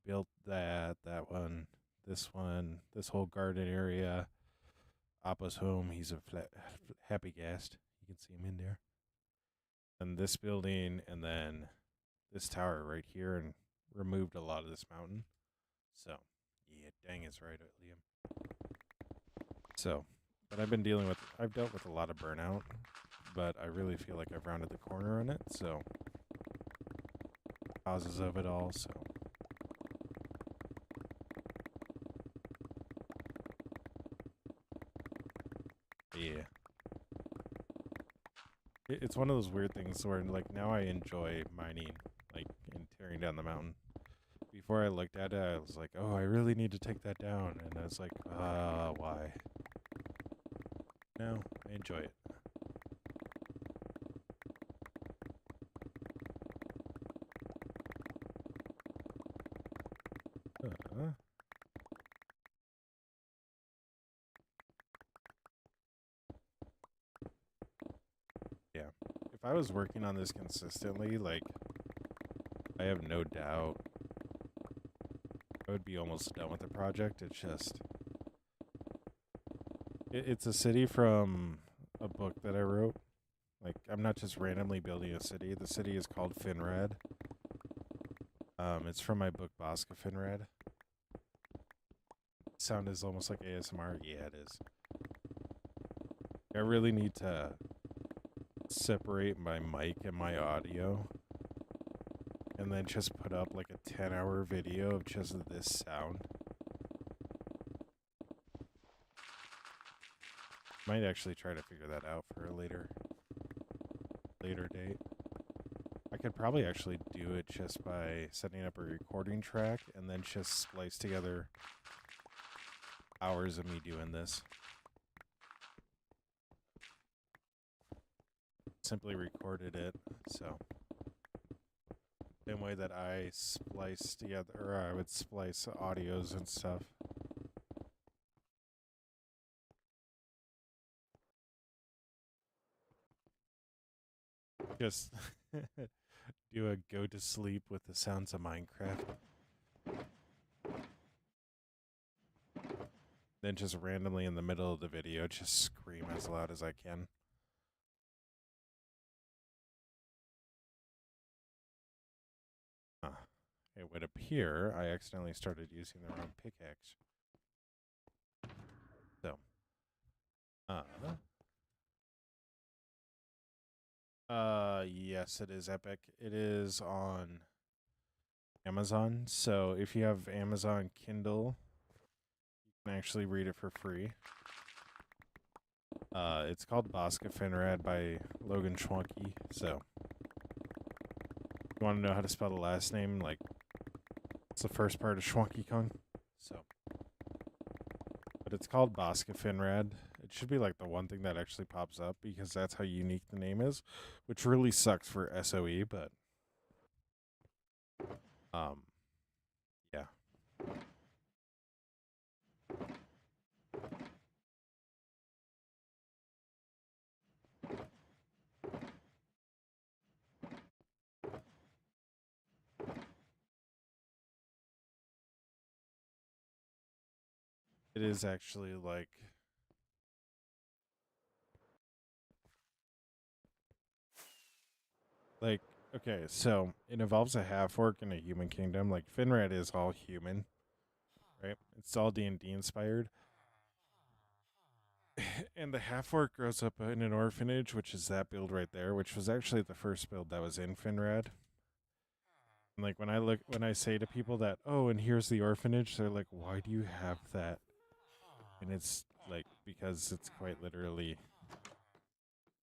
built that one, this whole garden area. Appa's home, he's a happy guest. You can see him in there. And this building, and then this tower right here, and removed a lot of this mountain. So, yeah, dang is right, Liam. So, but I've dealt with a lot of burnout, but I really feel like I've rounded the corner on it. So, causes of it all. So, yeah, it's one of those weird things where like now I enjoy mining, like and tearing down the mountain. Before I looked at it, I was like, oh, I really need to take that down, and I was like, why? No, I enjoy it. Yeah. If I was working on this consistently, like, I have no doubt I would be almost done with the project. It's just, it's a city from a book that I wrote. Like, I'm not just randomly building a city. The city is called Finrad. It's from my book Bosca Finrad. Sound is almost like ASMR. Yeah, it is. I really need to separate my mic and my audio and then just put up like a 10-hour video of just this sound. Might actually try to figure that out for a later date. I could probably actually do it just by setting up a recording track and then just splice together hours of me doing this. Simply recorded it, so same way that I splice together, or I would splice audios and stuff. Just do a go to sleep with the sounds of Minecraft. Then just randomly in the middle of the video, just scream as loud as I can. It would appear I accidentally started using the wrong pickaxe. So, Yes, it is Epic. It is on Amazon. So if you have Amazon Kindle, you can actually read it for free. It's called Bosca Finrad by Logan Schwanke. So you want to know how to spell the last name? Like, it's the first part of Schwanke Kong. So, but it's called Bosca Finrad. It should be like the one thing that actually pops up because that's how unique the name is, which really sucks for SOE. But um, yeah, it is actually like okay. So it involves a half orc in a human kingdom. Like Finrad is all human, right? It's all D&D inspired. And the half orc grows up in an orphanage, which is that build right there, which was actually the first build that was in Finrad. And like when I say to people that, oh, and here's the orphanage, they're like, why do you have that? And it's like because it's quite literally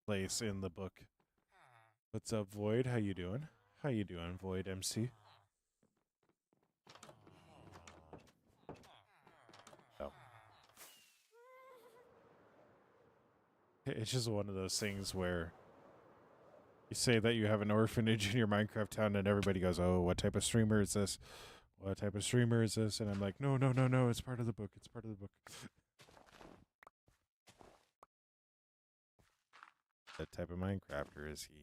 place in the book. What's up, Void? How you doing? How you doing, Void MC? Oh. It's just one of those things where you say that you have an orphanage in your Minecraft town, and everybody goes, "Oh, what type of streamer is this? What type of streamer is this?" And I'm like, "No, no, no, no! It's part of the book. It's part of the book." What type of Minecrafter is he?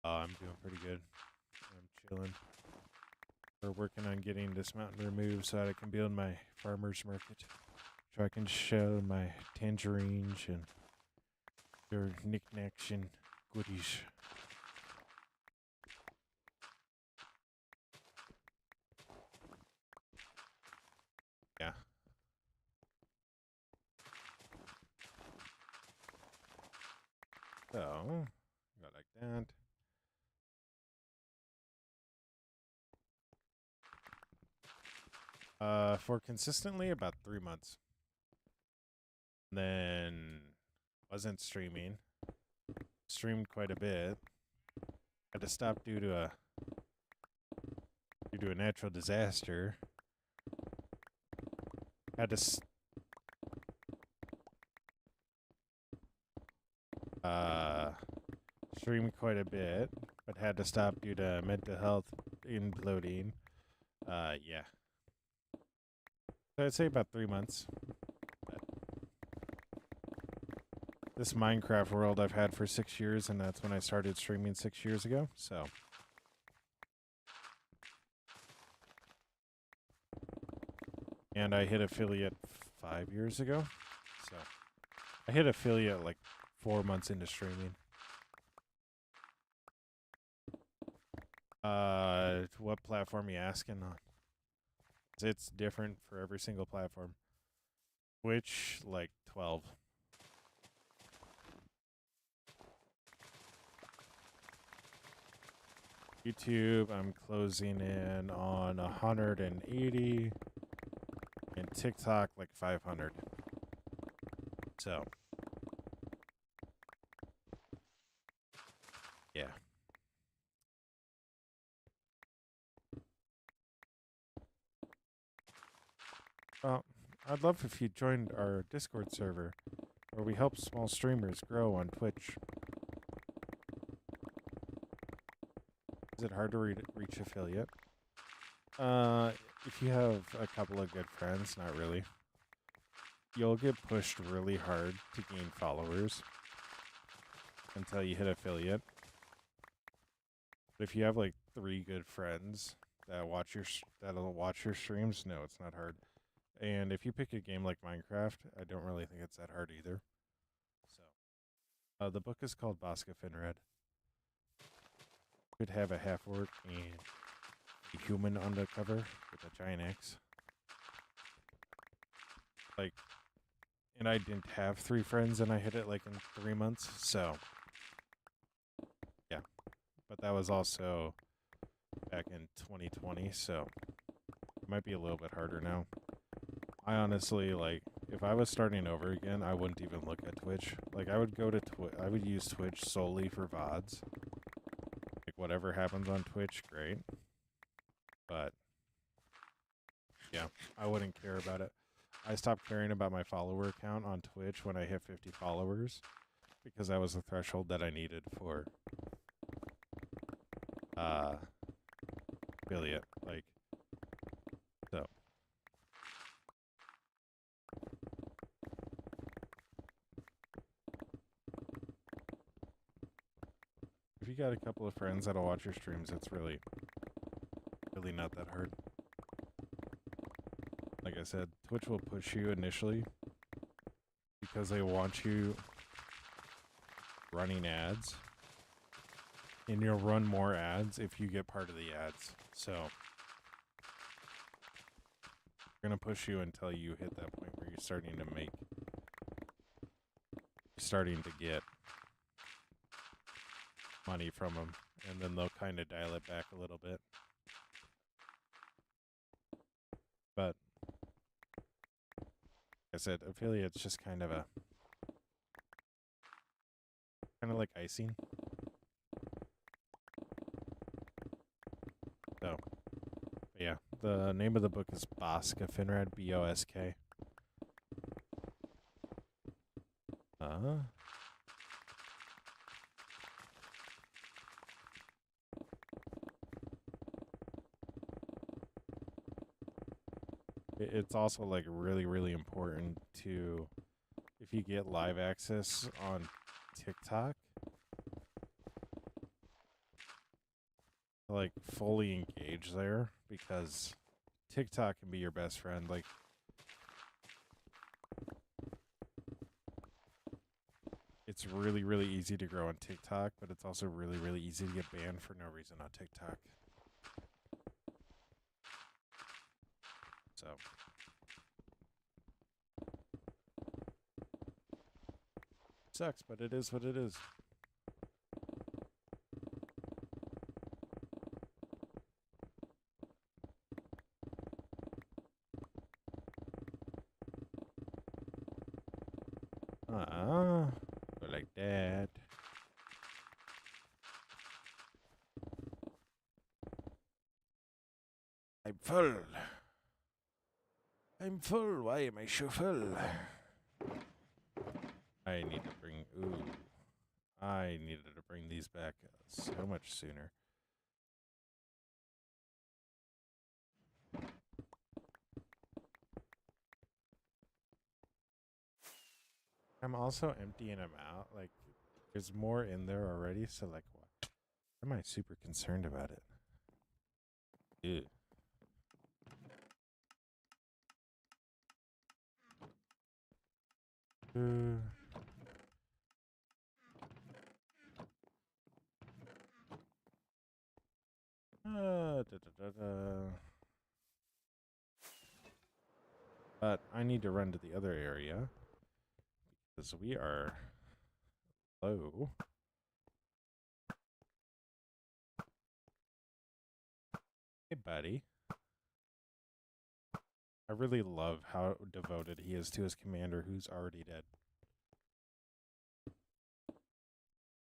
I'm doing pretty good. I'm chilling. We're working on getting this mountain removed so that I can build my farmer's market. So I can show my tangerines and their knickknacks and goodies. Yeah. So, go like that. For consistently about 3 months. Then wasn't streaming. Streamed quite a bit. Had to stop due to a natural disaster. Had to stream quite a bit, but had to stop due to mental health imploding. Yeah. So I'd say about 3 months. But this Minecraft world I've had for 6 years, and that's when I started streaming 6 years ago. So. And I hit affiliate 5 years ago. So I hit affiliate like 4 months into streaming. What platform you asking on? It's different for every single platform. Twitch, like 12. YouTube, I'm closing in on 180. And TikTok, like 500. So, yeah. Well, I'd love if you joined our Discord server, where we help small streamers grow on Twitch. Is it hard to reach affiliate? If you have a couple of good friends, not really. You'll get pushed really hard to gain followers until you hit affiliate. But if you have like 3 good friends that'll watch your streams, no, it's not hard. And if you pick a game like Minecraft, I don't really think it's that hard either. So, the book is called Bosca Finrad. Could have a half orc and a human on the cover with a giant axe. Like, And I didn't have 3 friends, and I hit it like in 3 months. So, yeah. But that was also back in 2020, so it might be a little bit harder now. I honestly, like, if I was starting over again, I wouldn't even look at Twitch. Like, I would go to I would use Twitch solely for VODs. Like, whatever happens on Twitch, great. But, yeah, I wouldn't care about it. I stopped caring about my follower count on Twitch when I hit 50 followers because that was the threshold that I needed for affiliate. Like, so. If you got a couple of friends that'll watch your streams, it's really not that hard. Like I said, Twitch will push you initially because they want you running ads. And you'll run more ads if you get part of the ads. So, they're going to push you until you hit that point where you're starting to get money from them. And then they'll kind of dial it back a little bit. But, like I said, affiliate's just kind of like icing. So, yeah, the name of the book is Boska Finrad, B-O-S-K. It's also like really important to, if you get live access on TikTok, like fully engage there, because TikTok can be your best friend. Like, it's really easy to grow on TikTok, but it's also really easy to get banned for no reason on TikTok. So, sucks, but it is what it is. Like that. I'm full. I'm full. Why am I so full? I need to bring. Ooh. I needed to bring these back so much sooner. I'm also emptying them out. Like, there's more in there already, so, like, what? Am I super concerned about it? Ew. But I need to run to the other area because we are low. Hey, buddy. I really love how devoted he is to his commander who's already dead.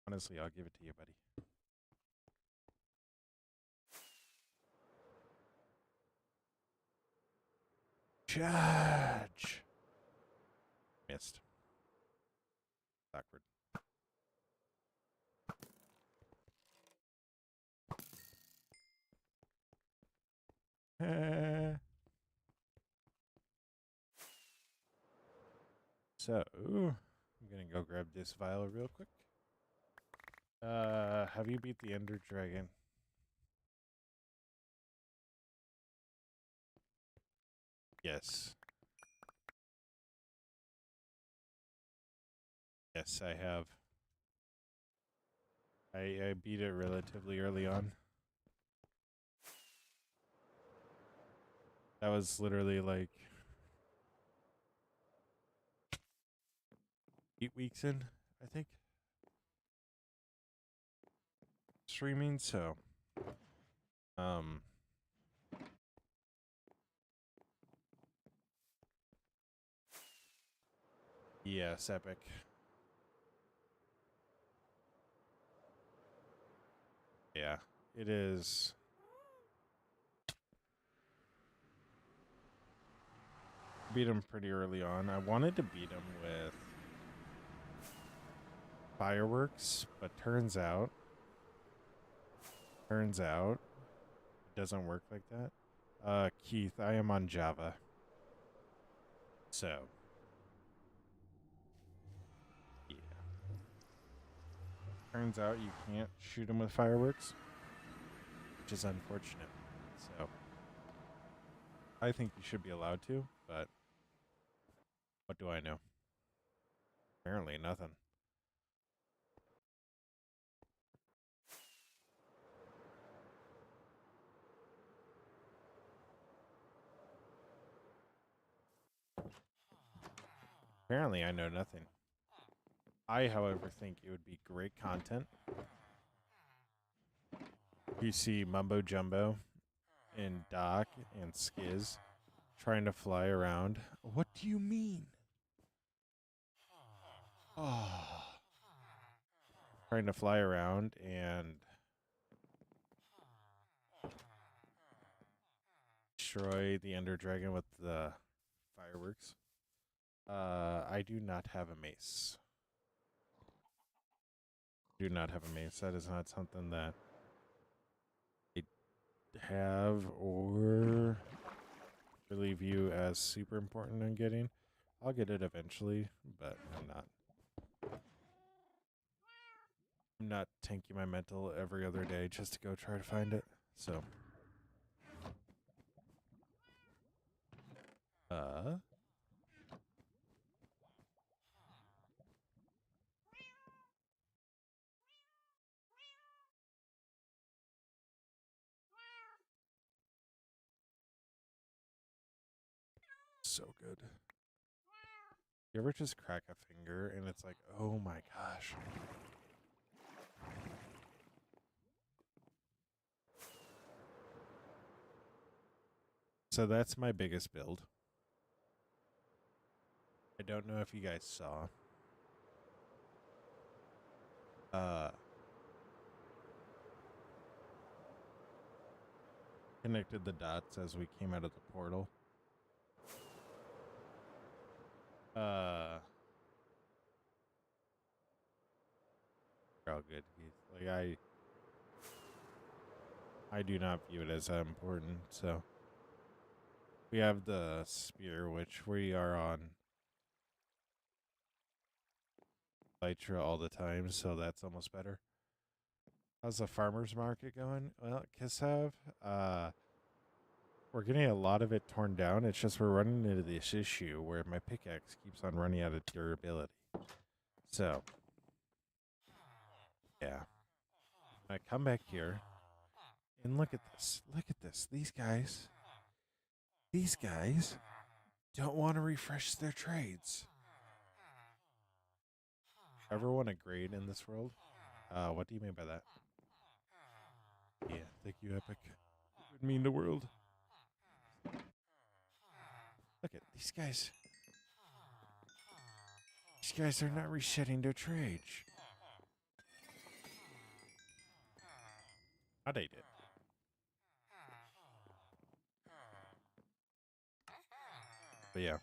Honestly, I'll give it to you, buddy. Charge! Missed. Backward. So, I'm gonna go grab this vial real quick. Have you beat the Ender Dragon? Yes. Yes, I have. I beat it relatively early on. That was literally like 8 weeks in, I think, streaming. So, um, yes, epic. Yeah, it is. Beat him pretty early on. I wanted to beat him with fireworks, but turns out, it doesn't work like that. Keith, I am on Java, so yeah. Turns out you can't shoot him with fireworks, which is unfortunate. So I think you should be allowed to, but what do I know? Apparently nothing. Apparently I know nothing. I, however, think it would be great content. You see Mumbo Jumbo and Doc and Skiz trying to fly around. What do you mean? Oh. Trying to fly around and destroy the Ender Dragon with the fireworks. I do not have a mace. Do not have a mace. That is not something that I have or really view as super important in getting. I'll get it eventually, but I'm not tanking my mental every other day just to go try to find it. So, uh, so good. You ever just crack a finger and it's like, oh my gosh. So that's my biggest build. I don't know if you guys saw. Connected the dots as we came out of the portal. They're all good. Like I do not view it as that important. So we have the spear, which we are on Lytra all the time, so that's almost better. How's the farmer's market going? Well, Kissav, we're getting a lot of it torn down. It's just we're running into this issue where my pickaxe keeps on running out of durability. So, yeah. I come back here and look at this. Look at this. These guys don't want to refresh their trades. Ever want a grade in this world? What do you mean by that? Yeah, thank you, Epic. It would mean the world. Look at these guys. These guys are not resetting their trades. How they did. But yeah.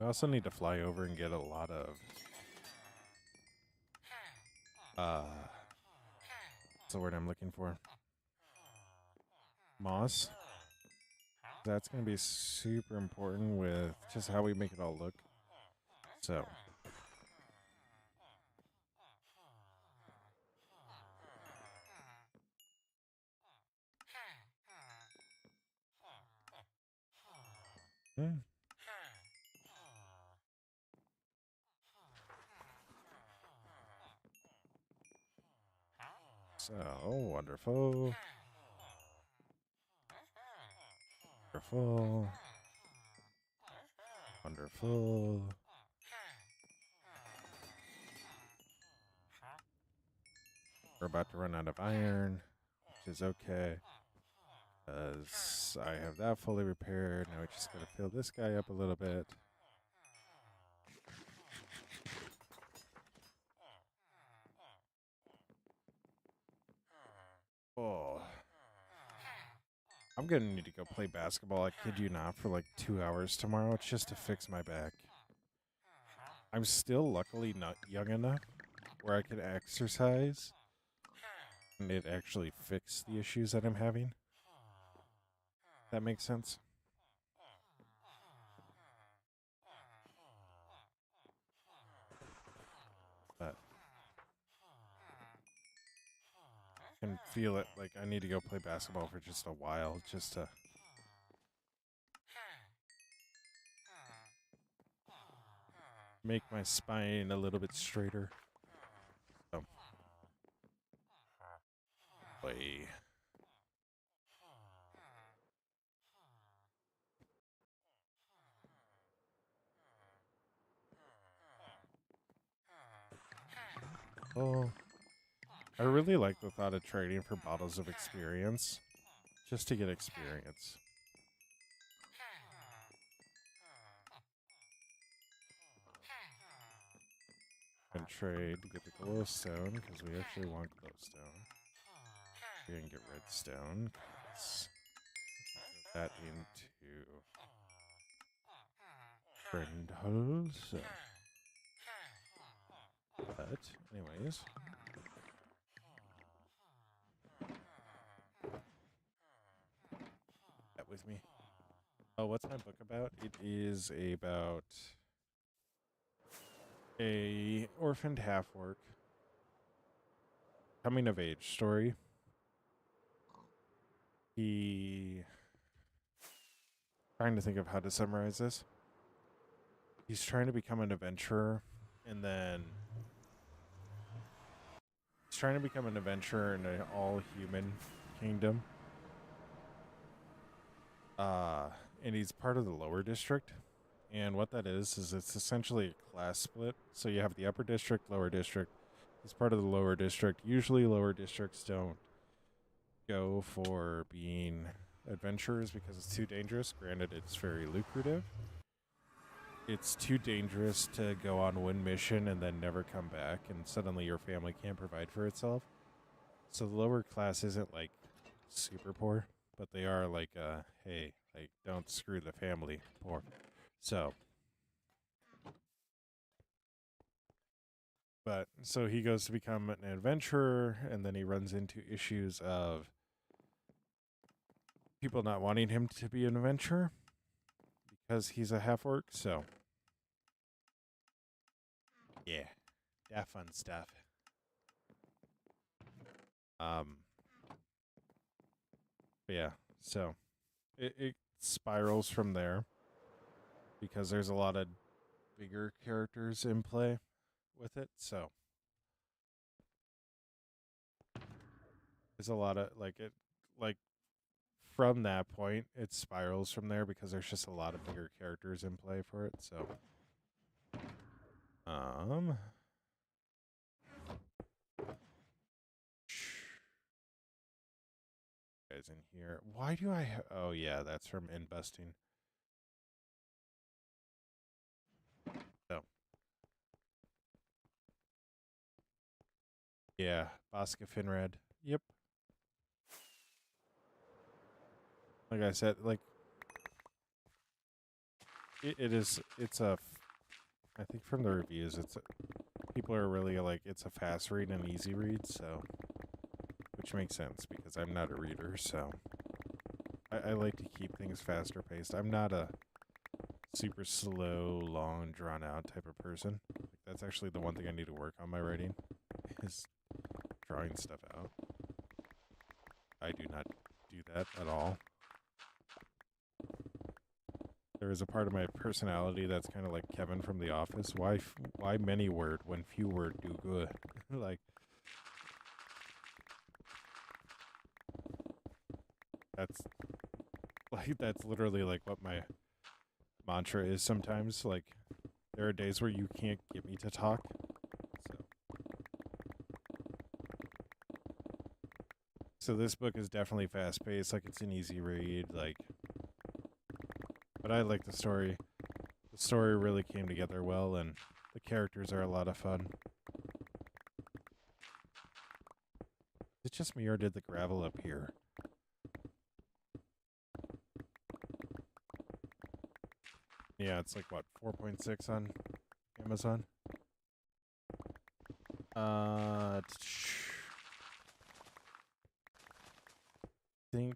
I also need to fly over and get a lot of what's the word I'm looking for? Moss. That's gonna be super important with just how we make it all look. So So wonderful. Wonderful. Wonderful. We're about to run out of iron, which is okay. Because I have that fully repaired. Now we just gotta fill this guy up a little bit. Oh. I'm gonna need to go play basketball, I kid you not, for like 2 hours tomorrow just to fix my back. I'm still luckily not young enough where I can exercise and it actually fix the issues that I'm having. That makes sense? But I can feel it, like I need to go play basketball for just a while just to make my spine a little bit straighter. So, boy. Oh, I really like the thought of trading for bottles of experience, just to get experience. And trade to get the glowstone, because we actually want glowstone. We can get redstone, because that into friend holes. So. But, anyways. That with me. Oh, what's my book about? It is about a orphaned half-orc coming of age story. He... Trying to think of how to summarize this. He's trying to become an adventurer, and then he's trying to become an adventurer in an all-human kingdom. And he's part of the lower district. And what that is it's essentially a class split. So you have the upper district, lower district. He's part of the lower district. Usually lower districts don't go for being adventurers because it's too dangerous. Granted, it's very lucrative. It's too dangerous to go on one mission and then never come back, and suddenly your family can't provide for itself. So the lower class isn't like super poor, but they are like, hey, like don't screw the family poor. So, but so he goes to become an adventurer, and then he runs into issues of people not wanting him to be an adventurer because he's a half orc. So, yeah, that fun stuff. But yeah, so it spirals from there because there's a lot of bigger characters in play with it. So there's a lot of like from that point it spirals from there because there's just a lot of bigger characters in play for it. So guys in here. Why do I oh yeah, that's from in busting. So yeah, Bosca Finrad. Yep. Like I said, like it's a I think from the reviews people are really like it's a fast read and easy read, so which makes sense because I'm not a reader, so I like to keep things faster paced. I'm not a super slow, long, drawn out type of person. Like, that's actually the one thing I need to work on my writing is drawing stuff out. I do not do that at all. There is a part of my personality that's kind of like Kevin from The Office. Why many word when few word do good? Like that's literally like what my mantra is sometimes. Like, there are days where you can't get me to talk. So this book is definitely fast paced. Like, it's an easy read. Like, but I like the story. The story really came together well, and the characters are a lot of fun. Is it just me, or did the gravel up here? Yeah, it's like, what, 4.6 on Amazon? I think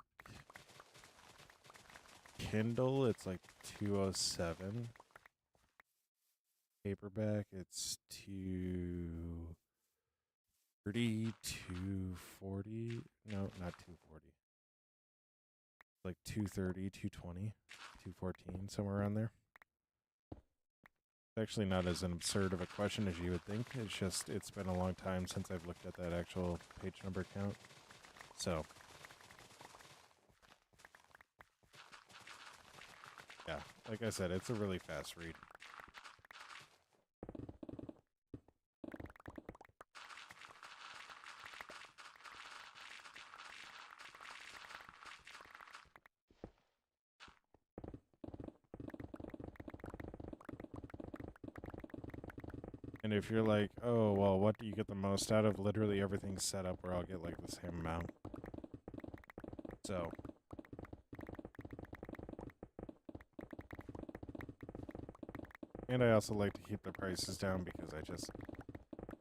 Kindle, it's like 207. Paperback, it's 230, 240. No, not 240. Like 230, 220, 214, somewhere around there. It's actually not as absurd of a question as you would think. It's just, it's been a long time since I've looked at that actual page number count. So, yeah, like I said, it's a really fast read. And if you're like, oh, well, what do you get the most out of? Literally everything's set up where I'll get like the same amount. So, and I also like to keep the prices down because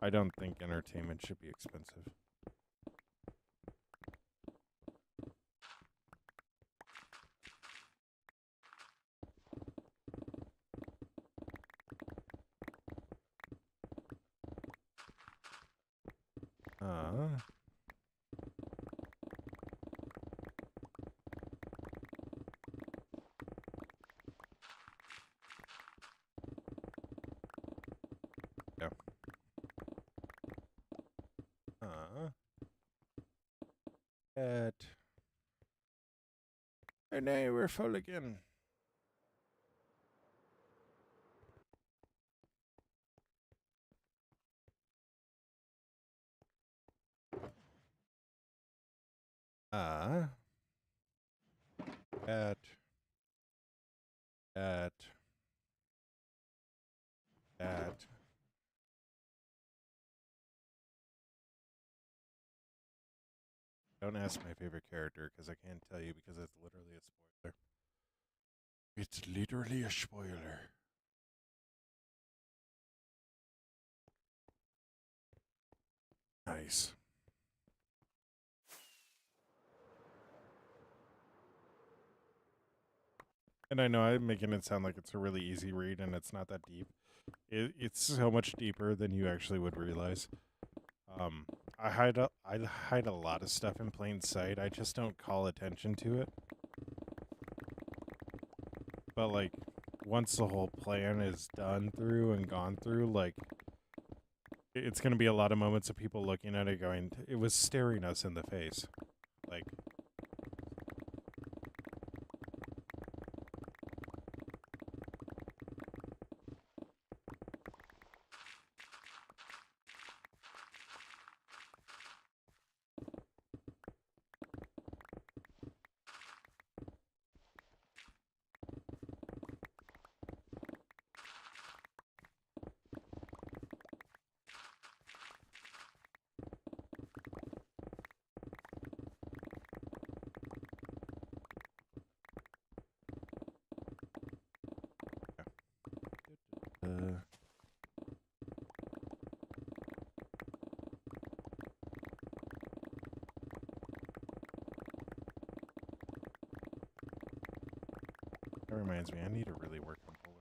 I don't think entertainment should be expensive. Uh, yeah. At. Oh no, we're full again. At. At. At. Don't ask my favorite character because I can't tell you because it's literally a spoiler. It's literally a spoiler. Nice. And I know I'm making it sound like it's a really easy read and it's not that deep. It's so much deeper than you actually would realize. I hide a lot of stuff in plain sight. I just don't call attention to it. But like, once the whole plan is done through and gone through, like, it's gonna be a lot of moments of people looking at it going, "It was staring us in the face." Like, uh, that reminds me, I need to really work on polar.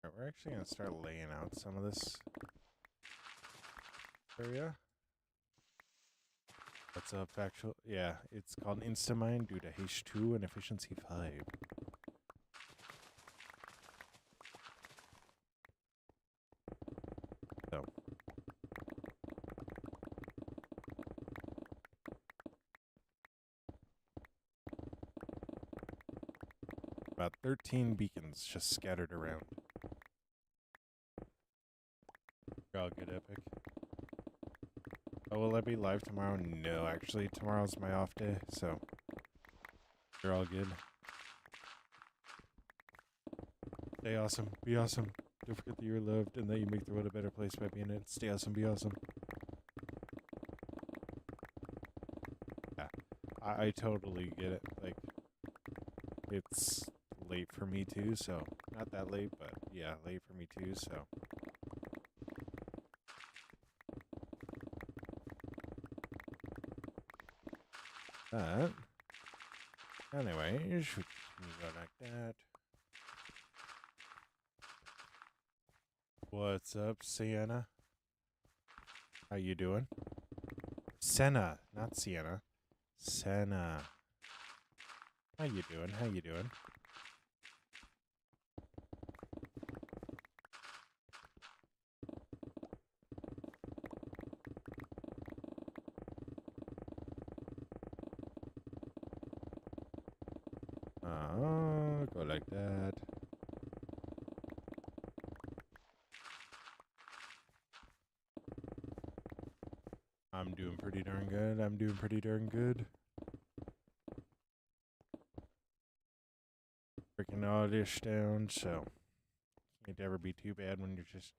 Alright, we're actually gonna start laying out some of this area. What's up, factual? Yeah, it's called Instamine due to H2 and efficiency 5. So, About 13 beacons just scattered around. You're all good, Epic. Oh, will I be live tomorrow? No, actually, tomorrow's my off day, so you're all good. Stay awesome. Be awesome. Don't forget that you're loved and that you make the world a better place by being in it. Stay awesome. Be awesome. Yeah, I totally get it. Like, it's late for me too, so not that late, but yeah, late for me too, so. But anyway, you should go like that. What's up, Sienna? How you doing? Senna, not Sienna. Senna. How you doing? How you doing? Go like that. I'm doing pretty darn good. I'm doing pretty darn good. Breaking all this down, so can't ever be too bad when you're just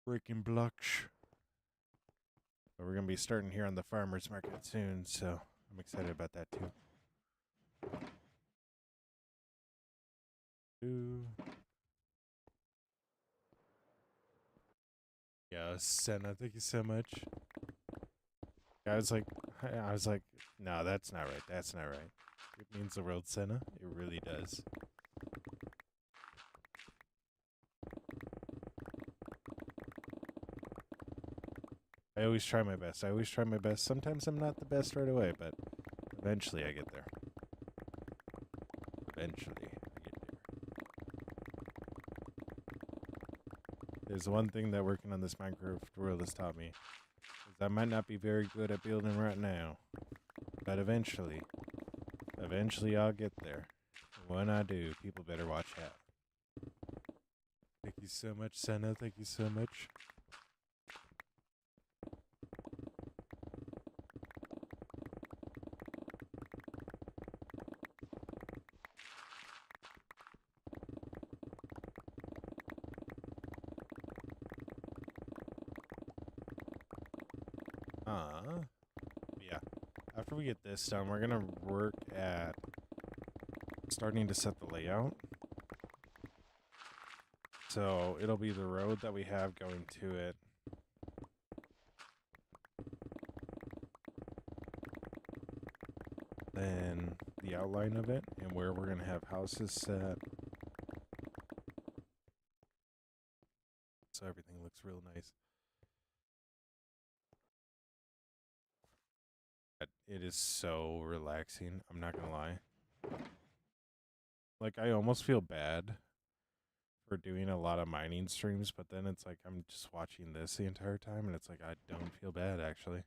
breaking blocks. But we're gonna be starting here on the farmers market soon, so I'm excited about that too. Yeah, Senna, thank you so much. I was like, no, that's not right. That's not right. It means the world, Senna. It really does. I always try my best. I always try my best. Sometimes I'm not the best right away, but eventually I get there. Eventually I get there. There's one thing that working on this Minecraft world has taught me. Is I might not be very good at building right now. But eventually I'll get there. When I do, people better watch out. Thank you so much, Senna. Thank you so much. Yeah. After we get this done, we're gonna work at starting to set the layout. So it'll be the road that we have going to it. Then the outline of it and where we're gonna have houses set. So everything looks real nice. It is so relaxing. I'm not gonna lie. Like, I almost feel bad for doing a lot of mining streams, but then it's like I'm just watching this the entire time, and it's like I don't feel bad, actually.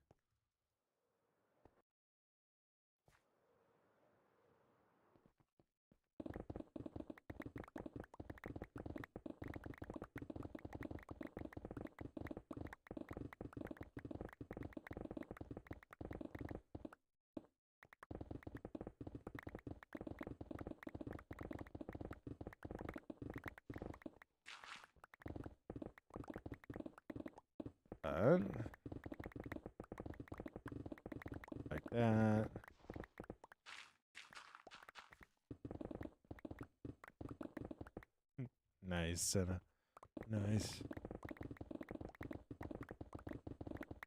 Like that. Nice, Senna. Nice.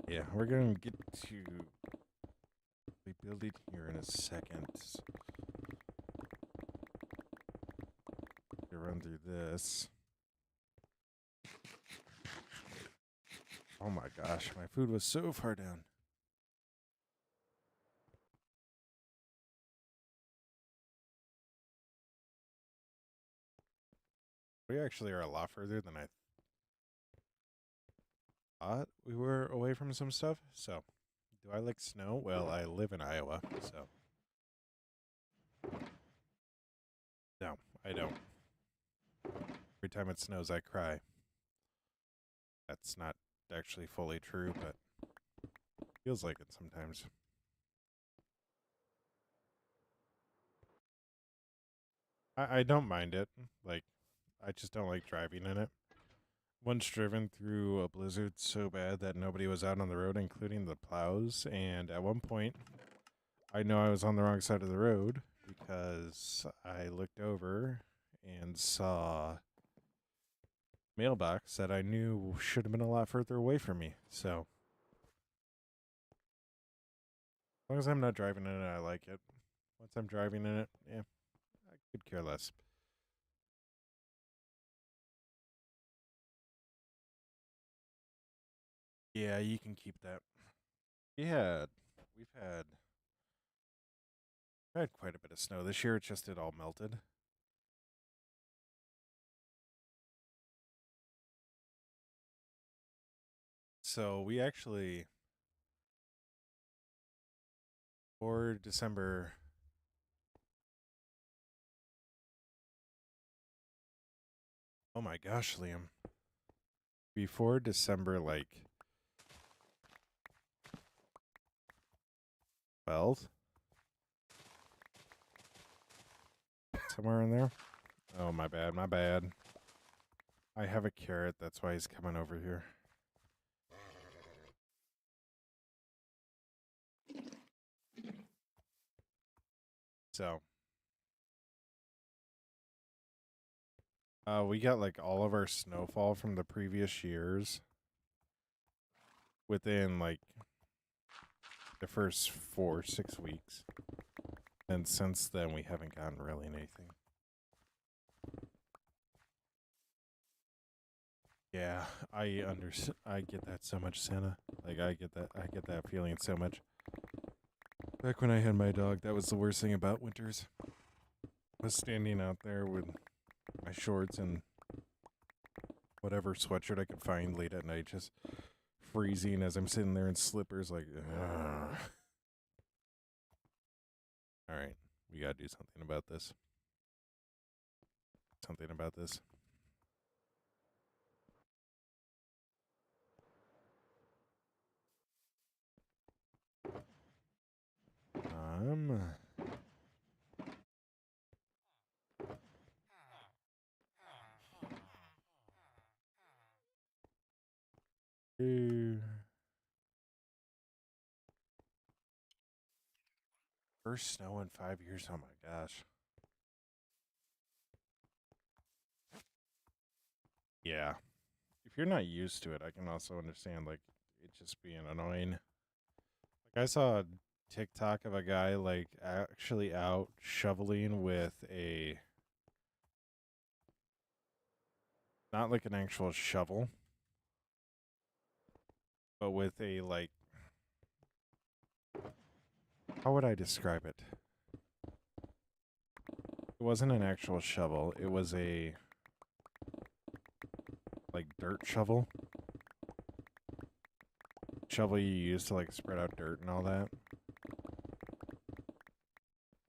Yeah, we're gonna get to build it here in a second. To run through this. Oh my gosh, my food was so far down. We actually are a lot further than I thought we were away from some stuff. So, do I like snow? Well, I live in Iowa, so. No, time it snows, I cry. That's not actually fully true, but feels like it sometimes. I don't mind it. Like, I just don't like driving in it. Once driven through a blizzard so bad that nobody was out on the road, including the plows. And at one point, I know I was on the wrong side of the road because I looked over and saw mailbox that I knew should have been a lot further away from me. So, as long as I'm not driving in it, I like it. Once I'm driving in it, yeah, I could care less. Yeah, you can keep that. Yeah, we've had quite a bit of snow this year. It's just it all melted. So we actually for December. Oh my gosh, Liam! Before December, like 12th, somewhere in there. Oh my bad, my bad. I have a carrot. That's why he's coming over here. So, we got like all of our snowfall from the previous years within like the first 4 6 weeks, and since then we haven't gotten really anything. Yeah, I get that so much, Santa. Like I get that feeling so much. Back when I had my dog, that was the worst thing about winters. I was standing out there with my shorts and whatever sweatshirt I could find late at night, just freezing as I'm sitting there in slippers, like, ugh. All right, we gotta do something about this. Something about this. Um, uh, first snow in 5 years. Oh my gosh. Yeah. If you're not used to it, I can also understand like it just being annoying. Like I saw a TikTok of a guy like actually out shoveling with a not like an actual shovel, but with a like how would I describe it? It wasn't an actual shovel. It was a like dirt shovel. Shovel you use to like spread out dirt and all that.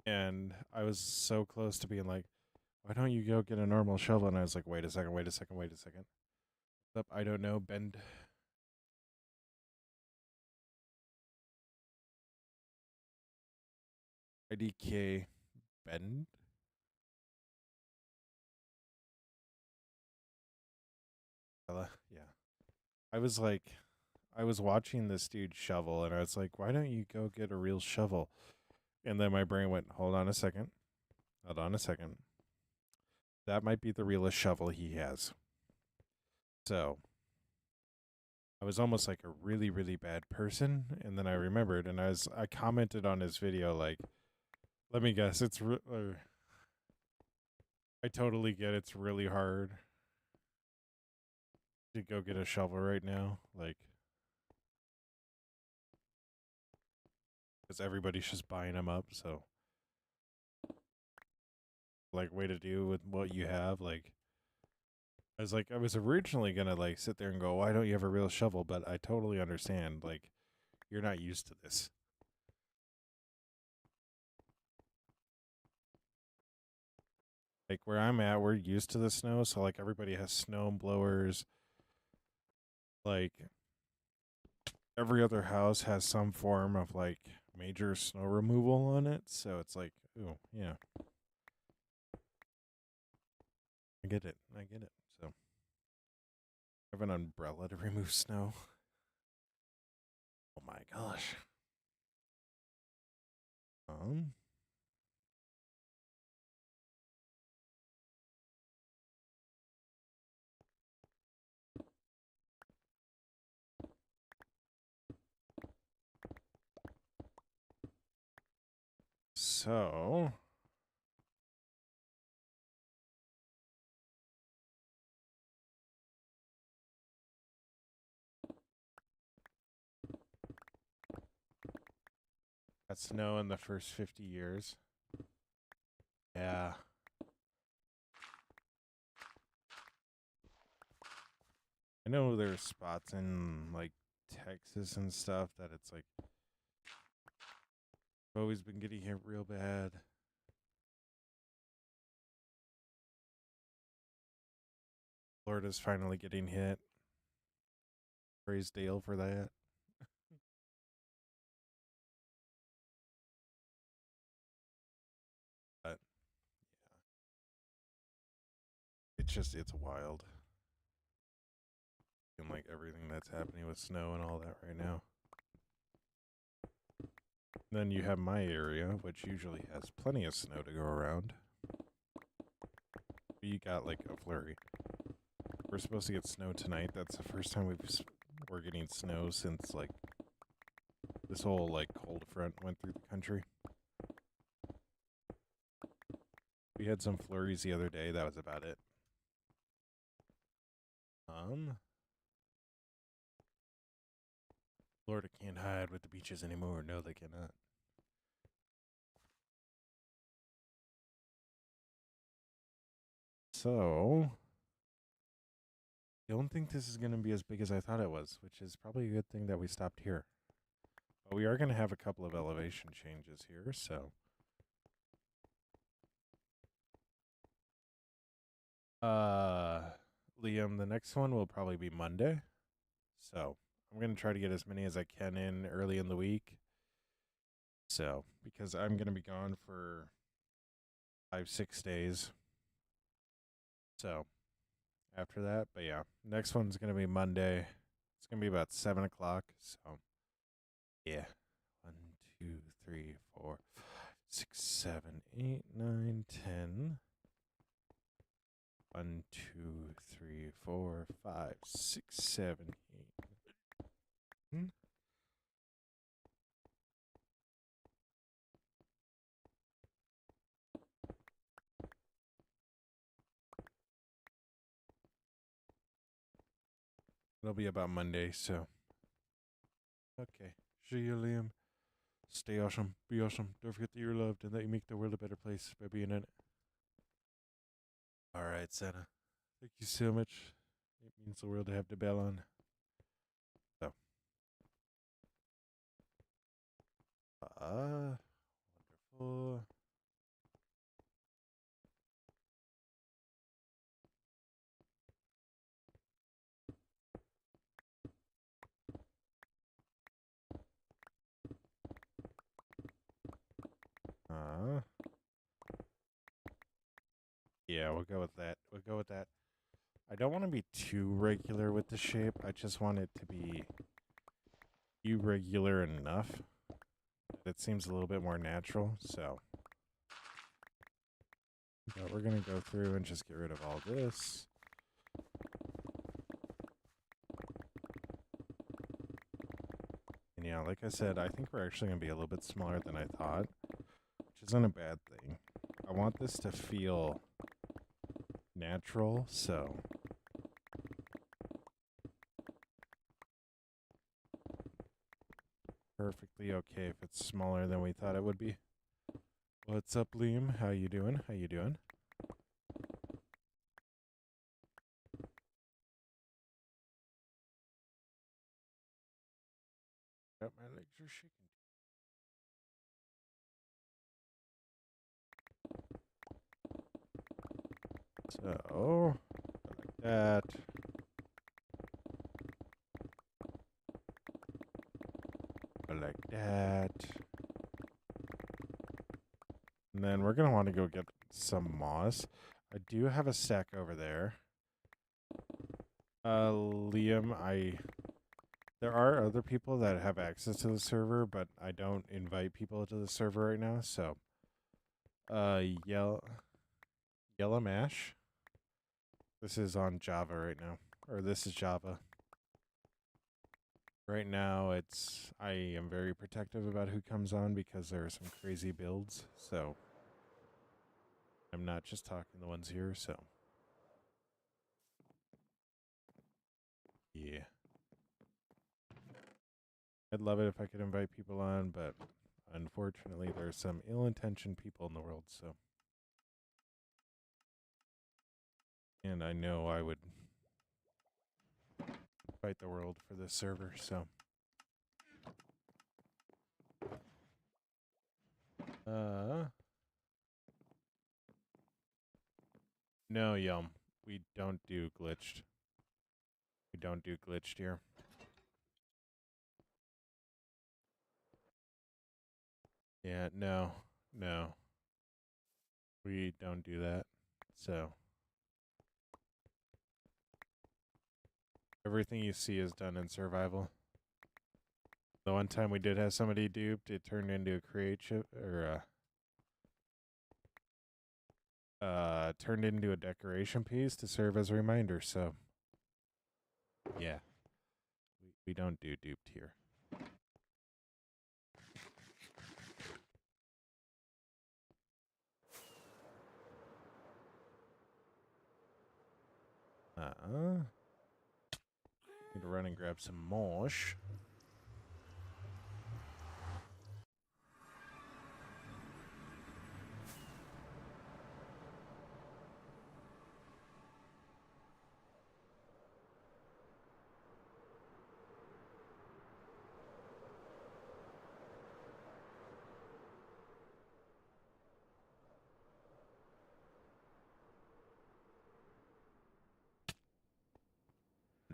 And I was so close to being like, why don't you go get a normal shovel? And I was like, wait a second, wait a second, wait a second. Up, I don't know, bend. IDK bend? Yeah. I was like, I was watching this dude shovel and I was like, why don't you go get a real shovel? And then my brain went, hold on a second. Hold on a second. That might be the realest shovel he has. So I was almost like a really, really bad person. And then I remembered and I commented on his video like, let me guess, I totally get it's really hard to go get a shovel right now. Like, because everybody's just buying them up. So, like, way to do with what you have. Like, I was originally gonna like sit there and go, why don't you have a real shovel? But I totally understand. Like, you're not used to this. Like where I'm at, we're used to the snow, so like everybody has snow blowers. Like every other house has some form of like major snow removal on it, so it's like, ooh, yeah. I get it. I get it. So I have an umbrella to remove snow. Oh my gosh. Um so got snow in the first 50 years. Yeah. I know there's spots in like Texas and stuff that it's like always been getting hit real bad. Florida's finally getting hit. Praise Dale for that. But it's wild. And like everything that's happening with snow and all that right now. Then you have my area, which usually has plenty of snow to go around. You got like a flurry. We're supposed to get snow tonight. That's the first time we're getting snow since like this whole like cold front went through the country. We had some flurries the other day. That was about it. Florida can't hide with the beaches anymore. No, they cannot. So, I don't think this is going to be as big as I thought it was, which is probably a good thing that we stopped here. But we are going to have a couple of elevation changes here, so. Liam, the next one will probably be Monday. So, I'm going to try to get as many as I can in early in the week. So, because I'm going to be gone for 5-6 days. So, after that, but yeah, next one's going to be Monday. It's going to be about 7 o'clock. So, yeah. 1, 2, 3, 4, 5, 6, 7, 8, 9, 10. 1, 2, 3, 4, 5, 6, 7, 8. It'll be about Monday, so. Okay. See you, Liam. Stay awesome. Be awesome. Don't forget that you're loved and that you make the world a better place by being in it. All right, Santa. Thank you so much. It means the world to have the bell on. So. Wonderful. Uh, yeah, we'll go with that. We'll go with that. I don't want to be too regular with the shape. I just want it to be irregular enough. It seems a little bit more natural, so. But we're going to go through and just get rid of all this. And yeah, like I said, I think we're actually going to be a little bit smaller than I thought, which isn't a bad thing. I want this to feel natural, so. Perfectly okay if it's smaller than we thought it would be. What's up, Liam? How you doing? How you doing? Yep, my legs are shaking. So, like that. Like that. And then we're going to want to go get some moss. I do have a stack over there. Liam, there are other people that have access to the server, but I don't invite people to the server right now, so Yellow Mash. This is on Java right now. Or this is Java. Right now I am very protective about who comes on because there are some crazy builds, so I'm not just talking the ones here, so yeah. I'd love it if I could invite people on, but unfortunately there's some ill-intentioned people in the world, so. And I know I would fight the world for this server, so. No, Yum. We don't do glitched. We don't do glitched here. Yeah, no. We don't do that. So everything you see is done in survival. The one time we did have somebody duped, it turned into a create chip or turned into a decoration piece to serve as a reminder. So yeah, we don't do duped here. Need to run and grab some mosh.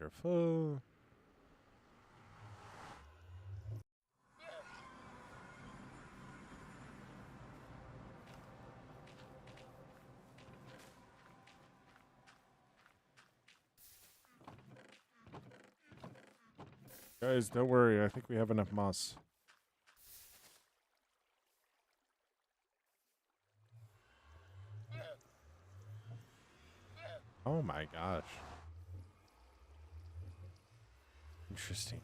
Wonderful. Guys, don't worry. I think we have enough moss. Oh my gosh. Interesting.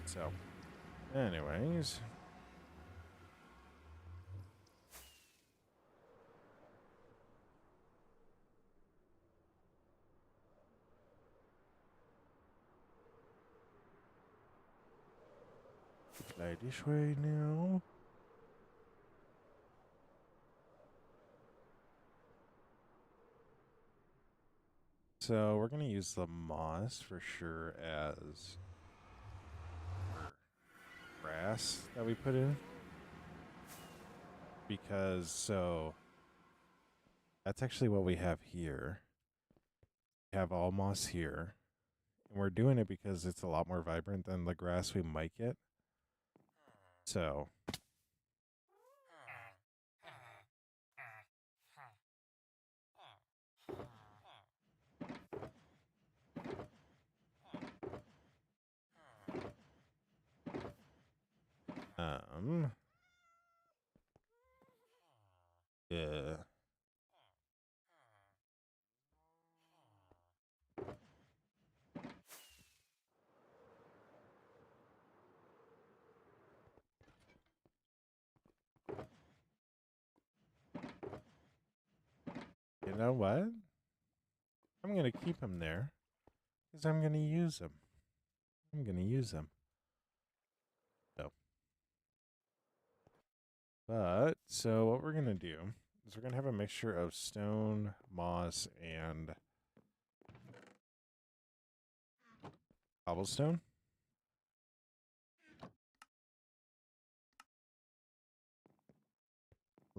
So, anyways. Fly this way now. So we're going to use the moss for sure as grass that we put in. Because, so, that's actually what we have here. We have all moss here. And we're doing it because it's a lot more vibrant than the grass we might get. So, yeah. You know what? I'm going to keep him there because I'm going to use him. So, so what we're going to do is we're going to have a mixture of stone, moss, and cobblestone.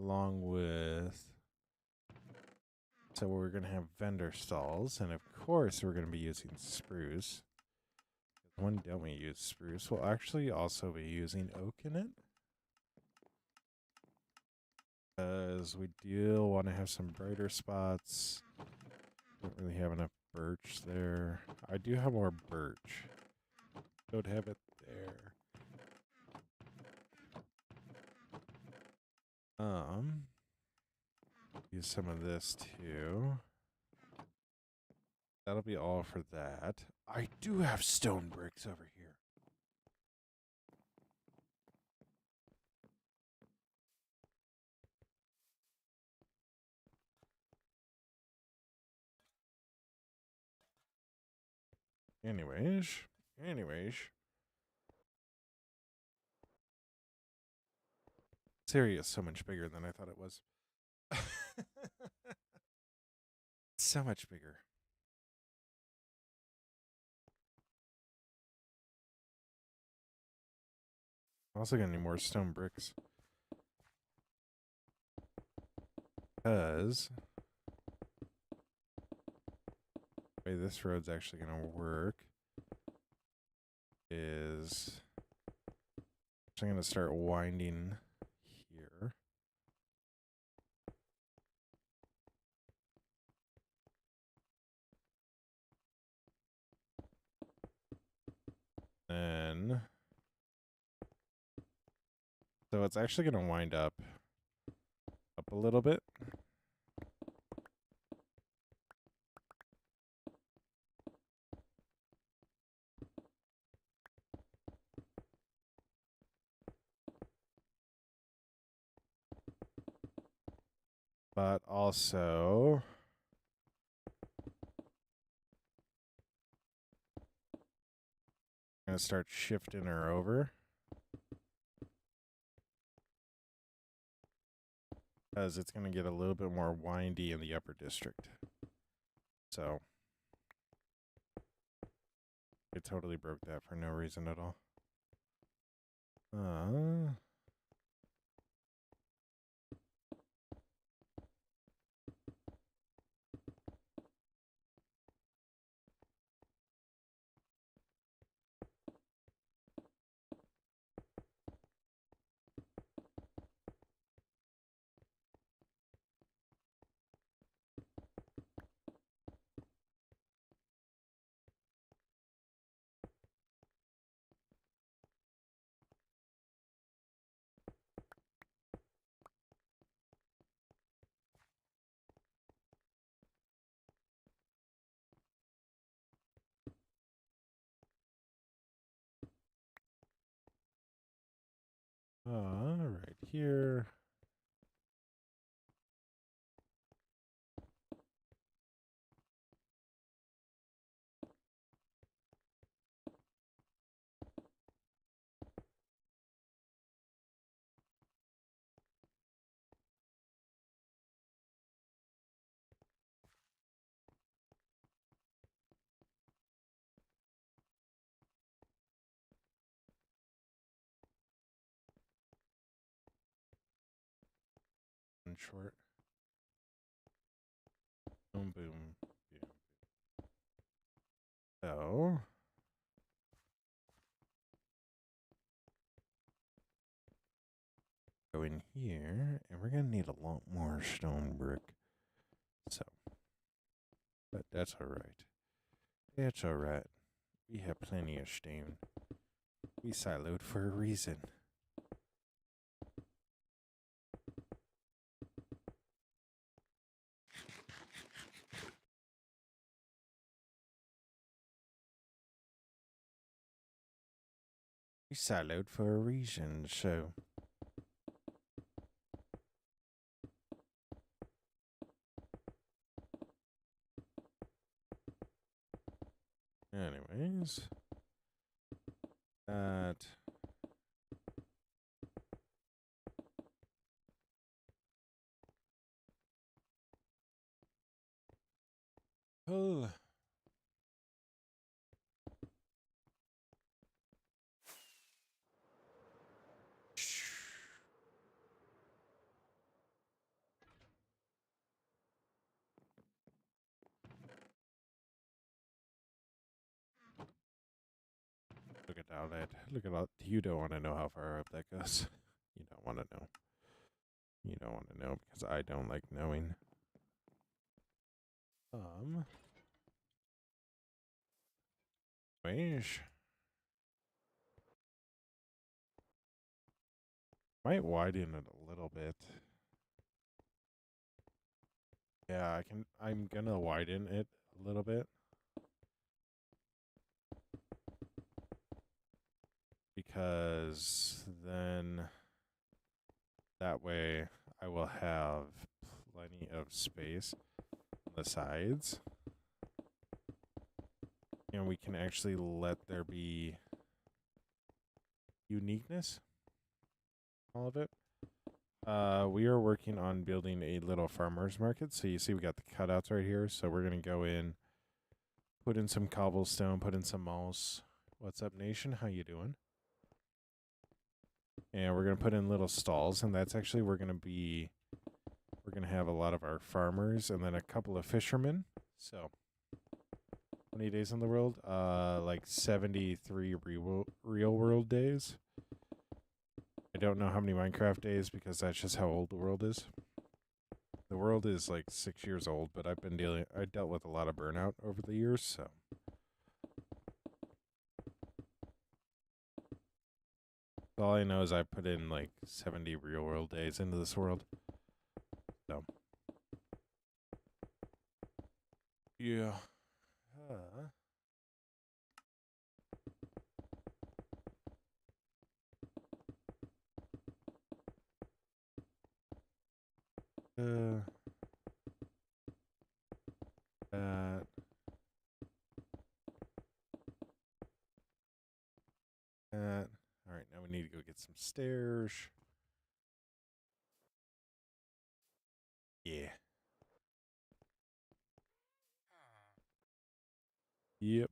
along with. So we're going to have vendor stalls, and of course we're going to be using spruce. When don't we use spruce? We'll actually also be using oak in it. Because we do want to have some brighter spots. Don't really have enough birch there. I do have more birch. Don't have it there. Use some of this too. That'll be all for that. I do have stone bricks over here. Anyways. This area is so much bigger than I thought it was. So much bigger. Also gonna need more stone bricks. Because the way this road's actually gonna work is I'm gonna start winding here. Then so it's actually gonna wind up a little bit. But also I'm gonna start shifting her over. Because it's gonna get a little bit more windy in the upper district. So I totally broke that for no reason at all. Right here. And short. Boom, boom, boom. So go in here, and we're gonna need a lot more stone brick. So, but that's all right. That's all right. We have plenty of stone. We siloed for a reason. We siloed for a reason, so. Anyways. That. Oh. doubt it. Look at all. You don't want to know how far up that goes. You don't want to know. You don't want to know because I don't like knowing. Wish. Might widen it a little bit. Yeah, I can. I'm gonna widen it a little bit because then that way I will have plenty of space on the sides, and we can actually let there be uniqueness. All of it. We are working on building a little farmer's market. So you see we got the cutouts right here. So we're going to go in, put in some cobblestone, put in some moss. What's up, nation? How you doing? And we're going to put in little stalls. And that's actually, we're going to have a lot of our farmers and then a couple of fishermen. So 20 days in the world, like 73 real world days. I don't know how many Minecraft days because that's just how old the world is. The world is like 6 years old, but I dealt with a lot of burnout over the years, so. All I know is I put in like 70 real world days into this world. So. Yeah. That. That. All right, now we need to go get some stairs. Yeah. Yep.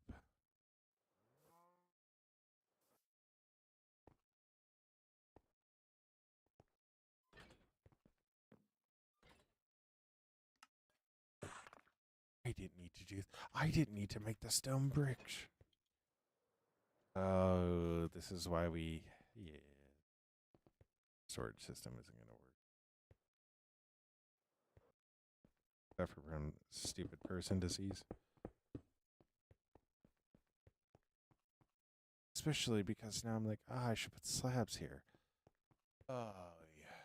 I didn't need to do. I didn't need to make the stone bricks. Oh, this is why we. Yeah. Storage system isn't going to work. Except for from stupid person disease. Especially because now I'm like, I should put slabs here. Oh, yeah.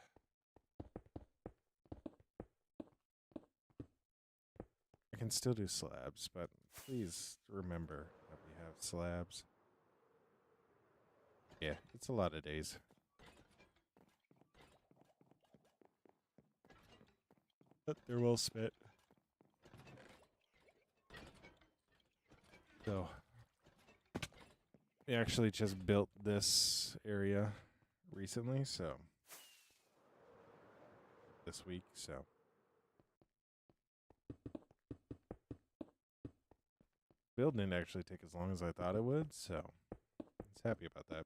I can still do slabs, but please remember that we have slabs. Yeah, it's a lot of days. But they're well spit. So, we actually just built this area recently, so. This week, so. Build didn't actually take as long as I thought it would, so. I was happy about that.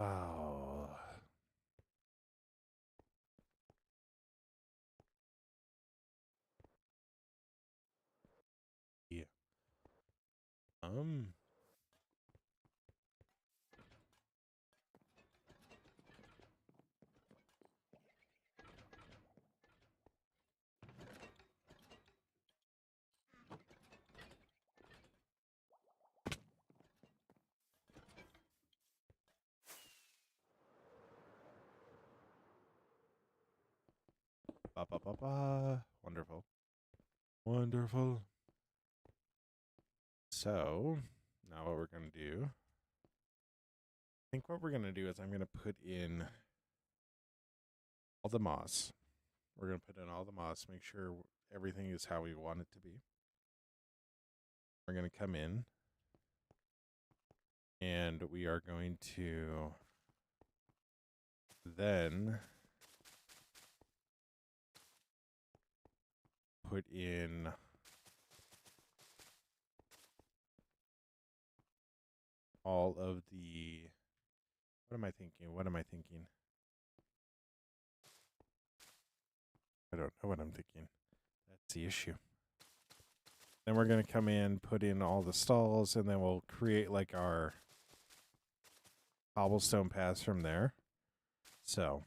Wow. Yeah. Ba ba ba ba. Wonderful. Wonderful. So, now what we're going to do, I think what we're going to do is I'm going to put in all the moss. We're going to put in all the moss, make sure everything is how we want it to be. We're going to come in and we are going to then put in all of the, what am I thinking? I don't know what I'm thinking. That's the issue. Then we're going to come in, put in all the stalls, and then we'll create like our cobblestone paths from there. So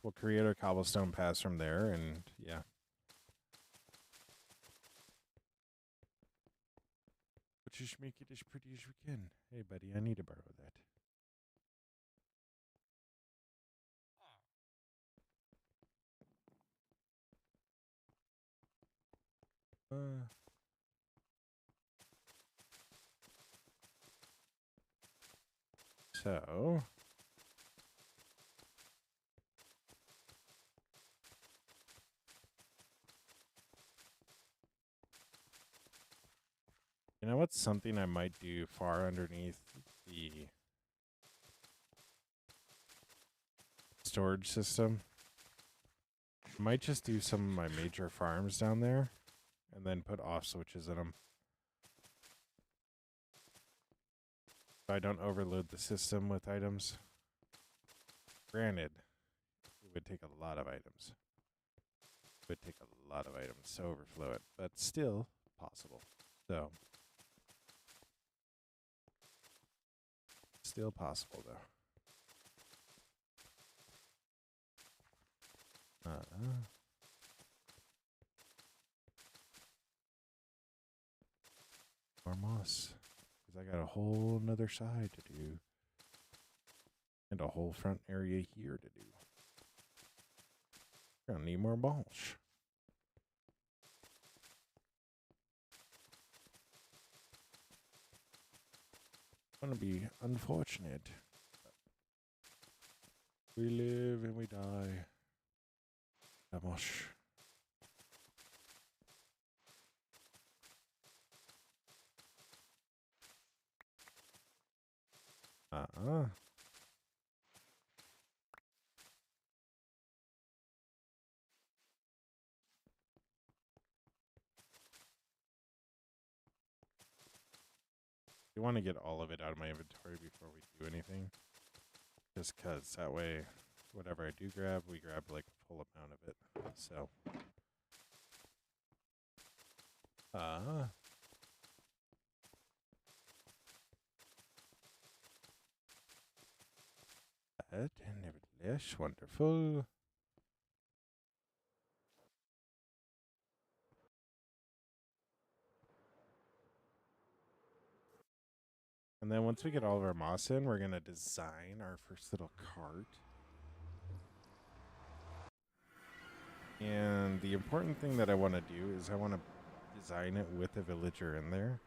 we'll create our cobblestone paths from there, and yeah. But just make it as pretty as we can. Hey, buddy, I need to borrow that. So you know what's something I might do far underneath the storage system? I might just do some of my major farms down there and then put off switches in them. So I don't overload the system with items. Granted, it would take a lot of items. It would take a lot of items to overflow it, but still possible. So, still possible though. More moss. Because I got a whole nother side to do. And a whole front area here to do. We're gonna need more mulch. Gonna be unfortunate. We live and we die. Vamos. You want to get all of it out of my inventory before we do anything. Just because that way, whatever I do grab, we grab like a full amount of it. So. But nevertheless, wonderful. And then once we get all of our moss in, we're going to design our first little cart. And the important thing that I want to do is I want to design it with a villager in there.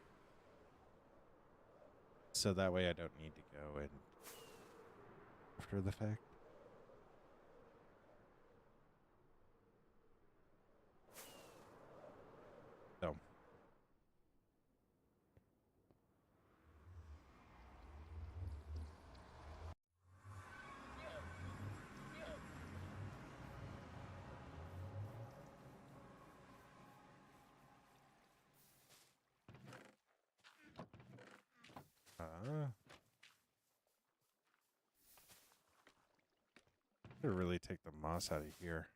So that way I don't need to go and after the fact. So. To really take the moss out of here.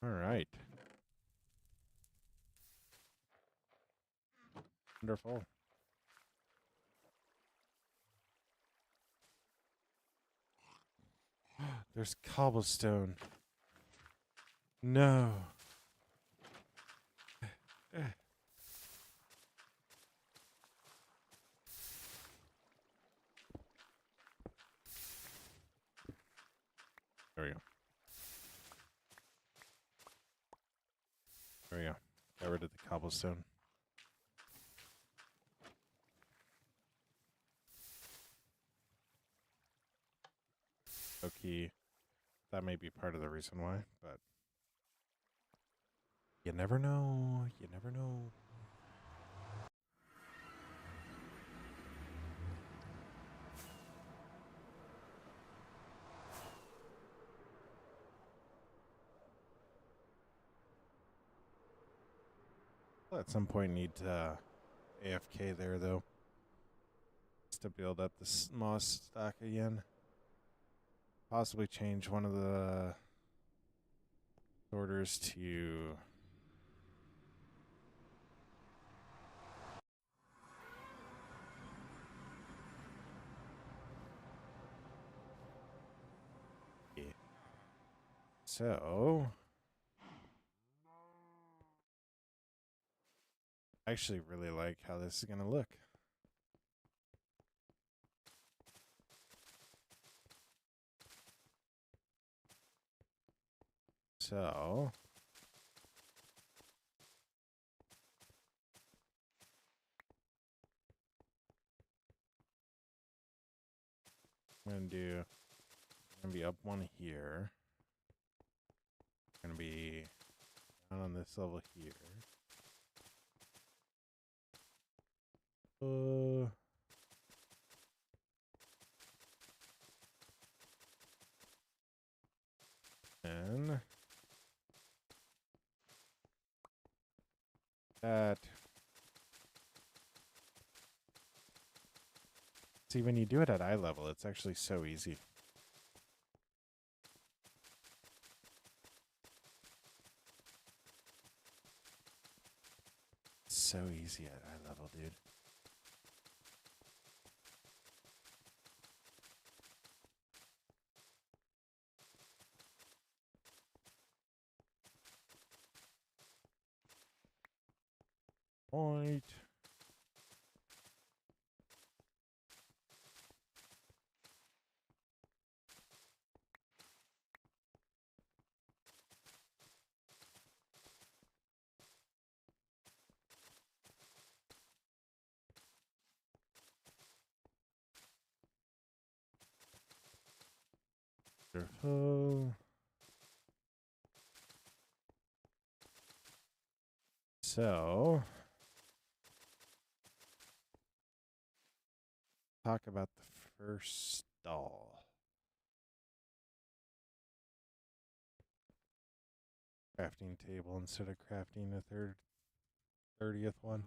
All right. Wonderful. There's cobblestone. No. There we go. There we go. Got rid of the cobblestone. Okay. That may be part of the reason why, but you never know. You never know. I'll at some point need AFK there though, just to build up the moss stock again. Possibly change one of the sorters to so. I actually really like how this is gonna look. So I'm gonna be up one here. Gonna be down on this level here. And that. See, when you do it at eye level, it's actually so easy. It's so easy at eye level, dude. Point. Wonderful. So, talk about the first stall. Crafting table instead of crafting a 30th one.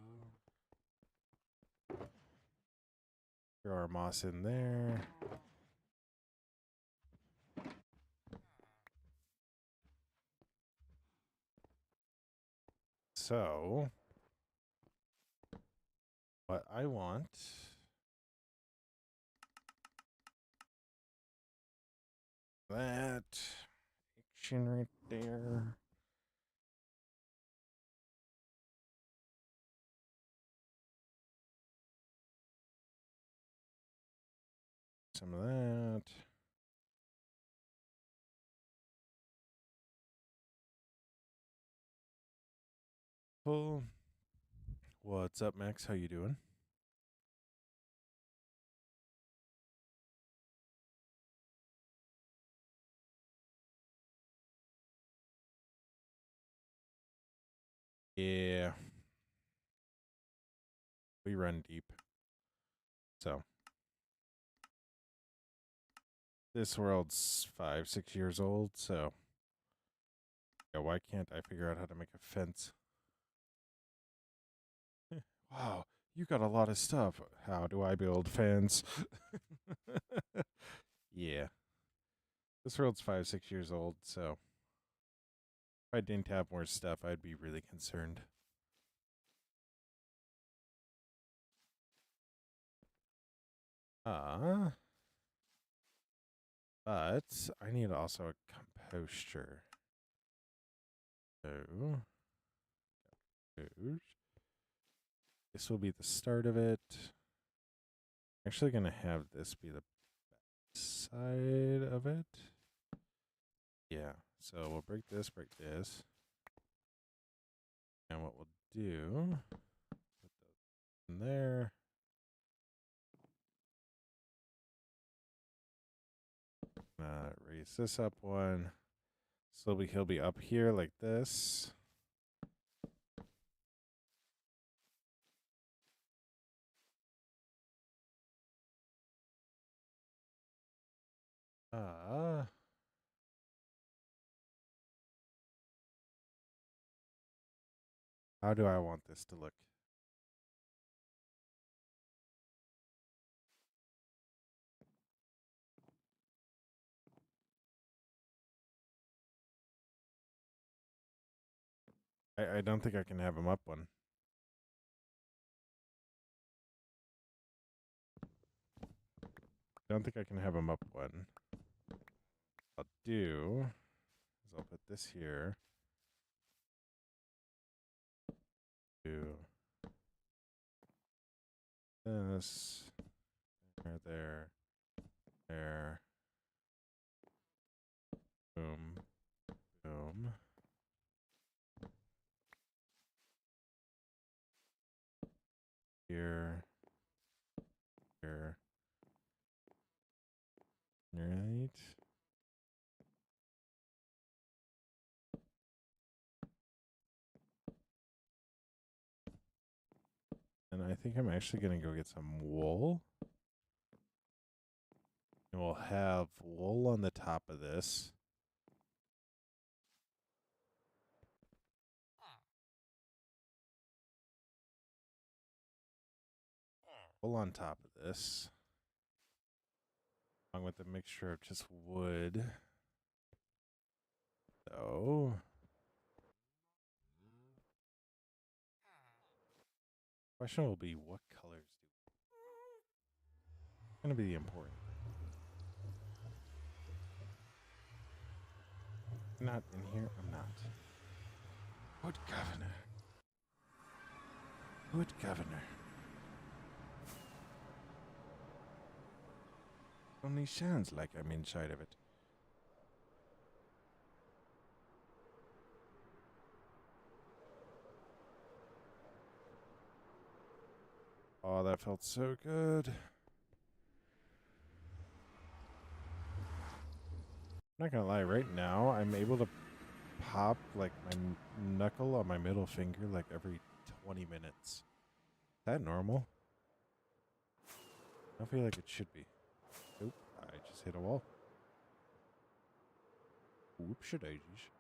Throw our moss in there. So, what I want that action right there. Some of that. Cool. What's up, Max? How you doing? Yeah. We run deep. So this world's 5-6 years old, so yeah, why can't I figure out how to make a fence? Wow, you got a lot of stuff. How do I build fence? Yeah. This world's 5-6 years old, so if I didn't have more stuff, I'd be really concerned. But I need also a composter. So, this will be the start of it. I'm actually going to have this be the side of it. Yeah, so we'll break this. And what we'll do, put those in there. Raise this up one. So he'll be up here like this. How do I want this to look? I don't think I can have him up one. I don't think I can have him up one. I'll do is I'll put this here. Do this. There. There. Boom. Boom. Here. Here. Right. And I think I'm actually going to go get some wool. And we'll have wool on the top of this. Wool on top of this. Along with a mixture of just wood. So. Question will be, what colors do it's going to be the important thing. Not in here. I'm not. Good governor. Good governor. Only sounds like I'm inside of it. Oh, that felt so good. I'm not gonna lie, right now I'm able to pop like my knuckle on my middle finger like every 20 minutes. Is that normal? I feel like it should be. Oop, I just hit a wall. Whoopsie-daisies.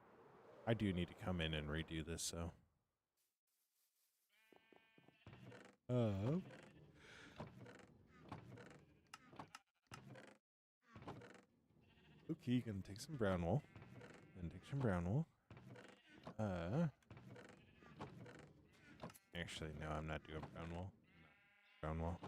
I do need to come in and redo this, so. Okay, gonna take some brown wool. Gonna take some brown wool. Actually, no, I'm not doing brown wool. Brown wool.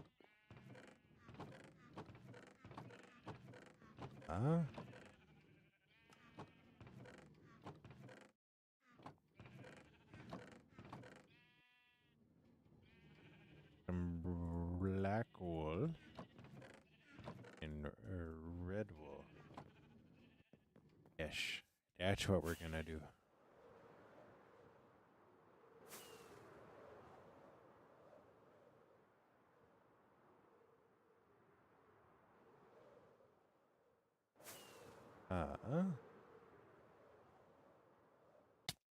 Some black wool and red wool. Yes, that's what we're gonna do.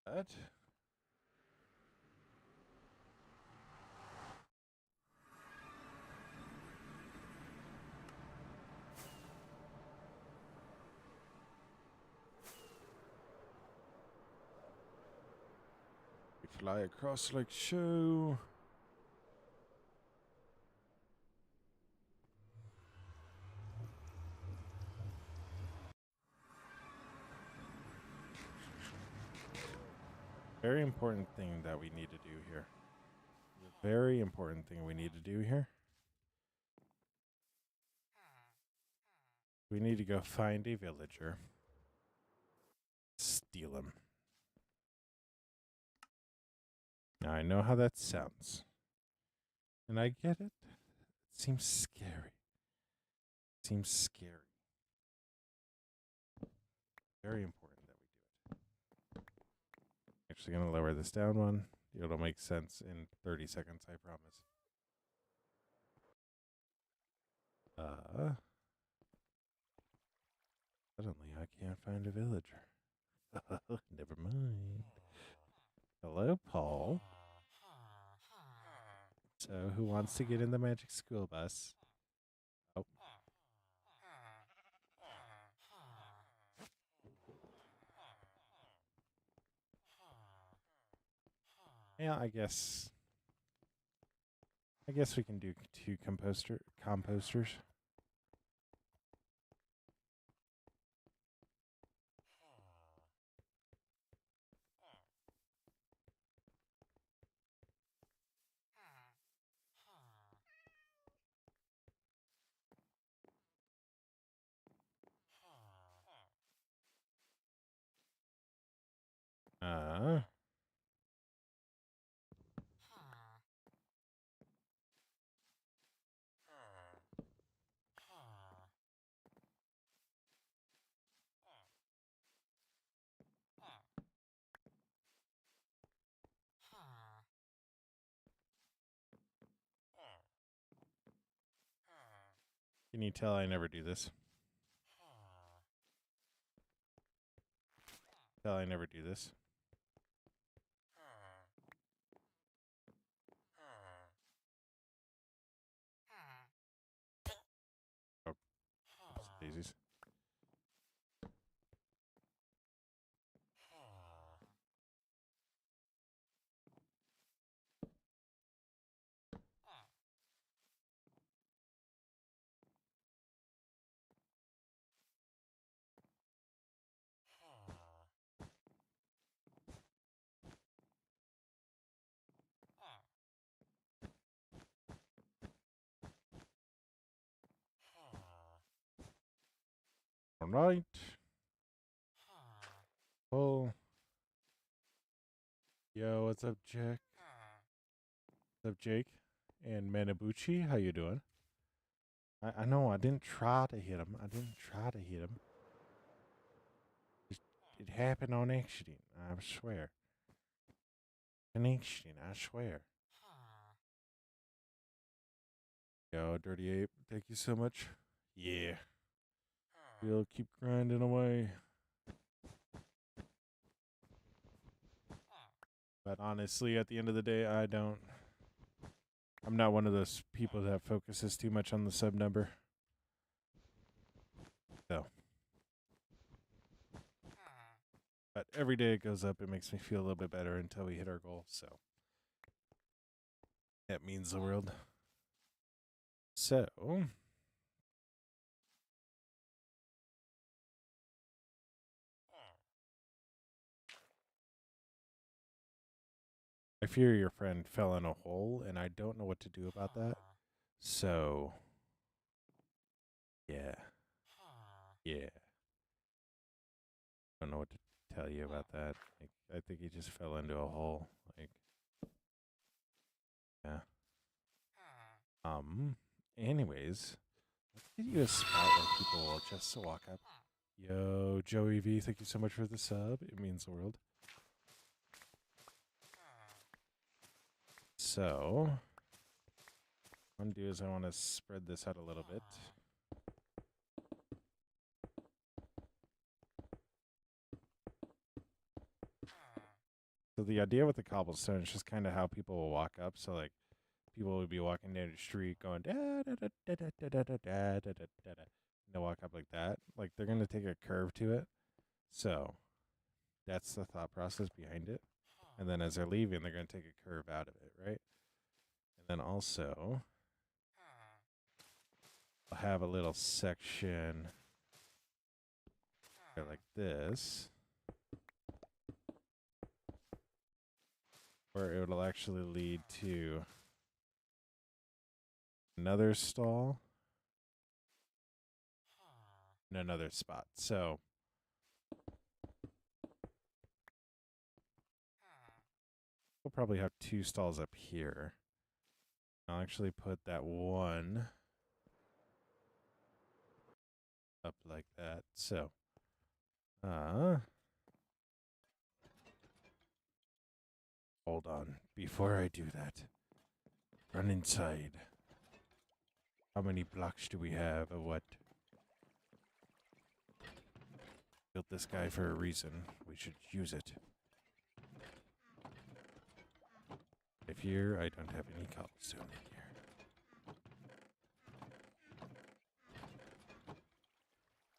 What? We fly across like so. Very important thing that we need to do here. The very important thing we need to do here. We need to go find a villager. Steal him. Now I know how that sounds. And I get it. It seems scary. It seems scary. Very important that we do it. Actually gonna lower this down one. It'll make sense in 30 seconds, I promise. Suddenly I can't find a villager. Never mind. Hello, Paul. So, who wants to get in the magic school bus? Oh. Yeah, I guess we can do 2 composters. Uh, can you tell I never do this? Tell I never do this. Oh, daisies. All right. Oh. Yo, what's up, Jack? What's up, Jake? And Manabuchi, how you doing? I know I didn't try to hit him. It happened on accident. I swear. An accident, I swear. Yo, Dirty Ape, thank you so much. Yeah. We'll keep grinding away. But honestly, at the end of the day, I'm not one of those people that focuses too much on the sub number. So. But every day it goes up, it makes me feel a little bit better until we hit our goal. So. That means the world. So. I fear your friend fell in a hole, and I don't know what to do about that. So, yeah. Yeah. I don't know what to tell you about that. Like, I think he just fell into a hole. Like, yeah. Anyways, let's get you a spot where people will just walk up. Yo, Joey V, thank you so much for the sub. It means the world. So, what I'm gonna do is I want to spread this out a little bit. So the idea with the cobblestone is just kind of how people will walk up. So like people would be walking down the street going da da da da da da da da da da da da. They'll walk up like that. Like they're gonna take a curve to it. So that's the thought process behind it. And then as they're leaving, they're gonna take a curve out of it, right? And then also I'll have a little section like this, where it will actually lead to another stall and another spot. So we'll probably have 2 stalls up here. I'll actually put that one up like that. So, hold on. Before I do that, run inside. How many blocks do we have of what? Built this guy for a reason. We should use it. If here, I don't have any cobblestone in here.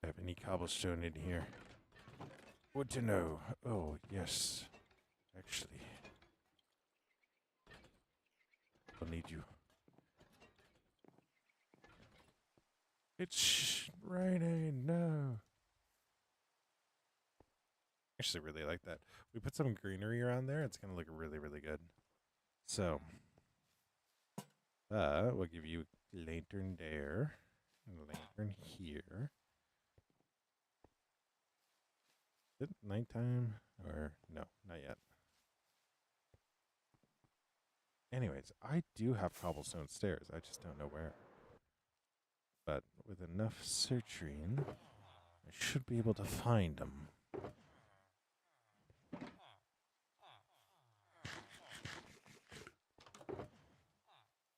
Have any cobblestone in here? Good to know. Oh, yes. Actually. It's raining. No. I actually really like that. We put some greenery around there. It's going to look really, really good. So, we'll give you a lantern there. And a lantern here. Is it nighttime? Or no, not yet. Anyways, I do have cobblestone stairs. I just don't know where. But with enough searching, I should be able to find them.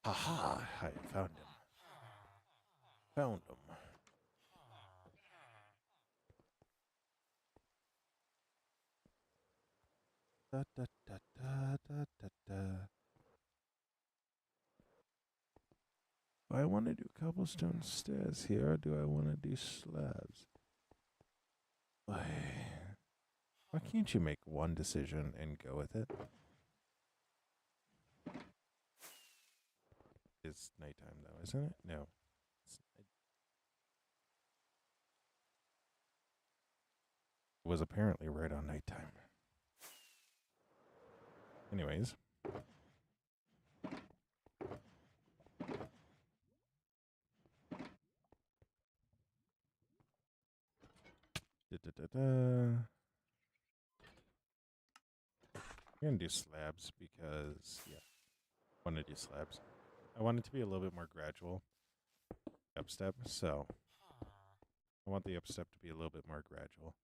Haha, I found him. Found him. Da, da, da, da, da, da, da. Do I want to do cobblestone stairs here, or do I want to do slabs? Why can't you make one decision and go with it? It's nighttime though, isn't it? No. It was apparently right on nighttime. Anyways. Da, da, da, da. We're going to do slabs because, yeah, I want to do slabs. I want it to be a little bit more gradual upstep, so I want the upstep to be a little bit more gradual.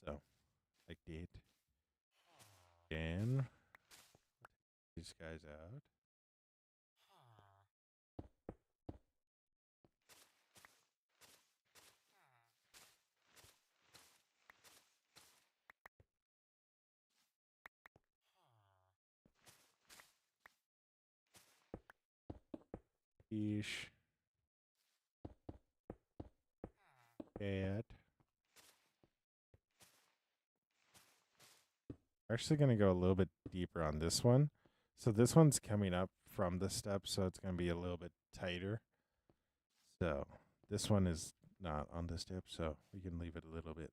So, like that. Then, these guys out. Ish. Cat. We're actually going to go a little bit deeper on this one. So this one's coming up from the step, so it's going to be a little bit tighter. So this one is not on the step, so we can leave it a little bit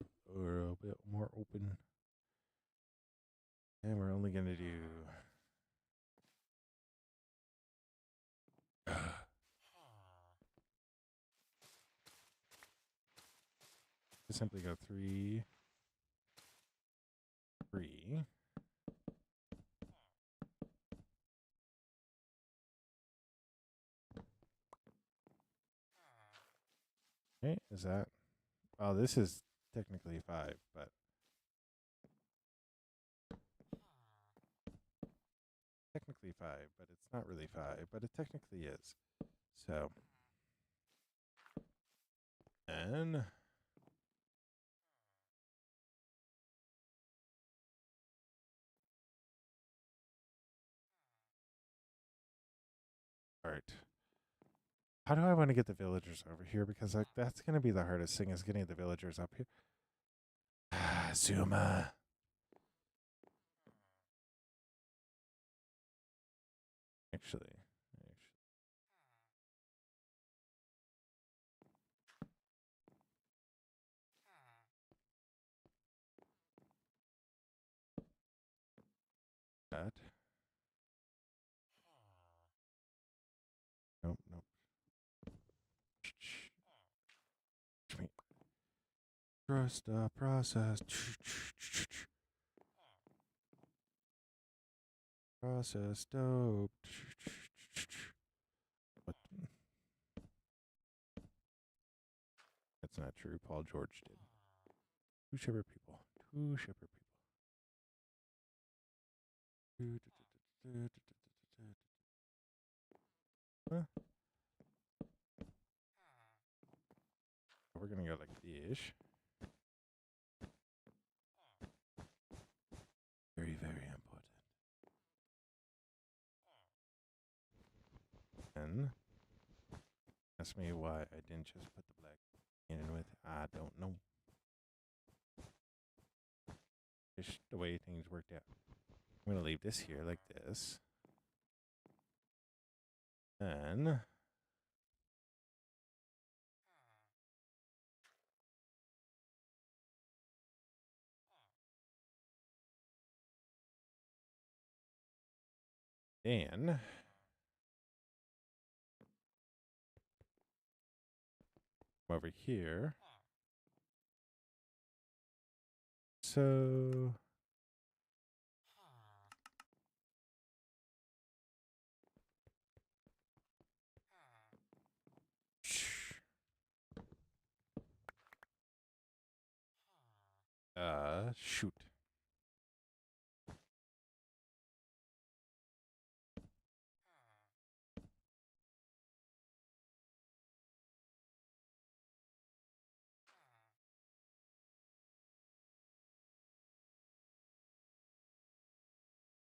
more open. And we're only going to do... simply go 3, 3. Okay, is that? Oh, this is technically 5, but technically 5, but it's not really 5, but it technically is. So, and all right. How do I want to get the villagers over here? Because like that's gonna be the hardest thing is getting the villagers up here. Zuma. Actually, that. Nope, nope. Trust the process. Process dope. What? That's not true. Paul George did. 2 shepherd people. 2 shepherd people. Huh? We're gonna go like this. Very, very important. And ask me why I didn't just put the black in with. I don't know. Just the way things worked out. I'm gonna leave this here like this. And then over here. So shoot.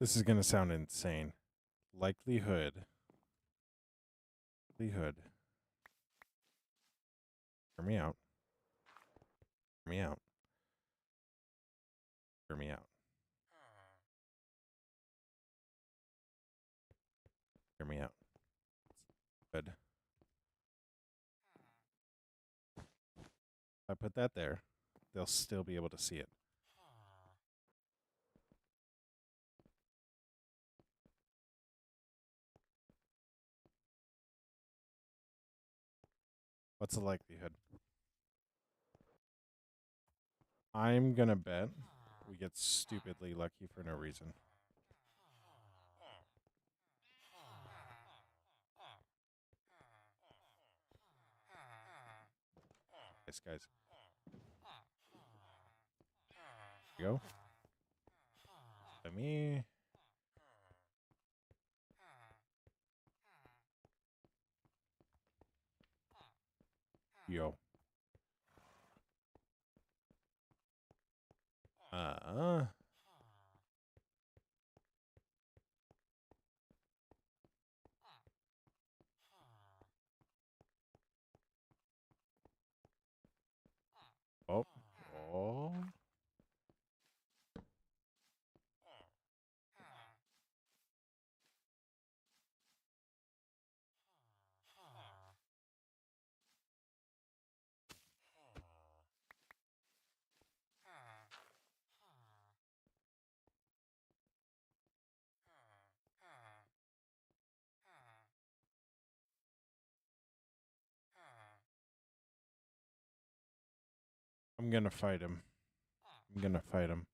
This is going to sound insane. Likelihood. Hear me out. Hear me out. Hear me out. Hear me out. Good. If I put that there, they'll still be able to see it. What's the likelihood? I'm going to bet we get stupidly lucky for no reason. Nice, guys. Here we go. By me. Yo. Oh. Oh. I'm going to fight him. I'm going to fight him.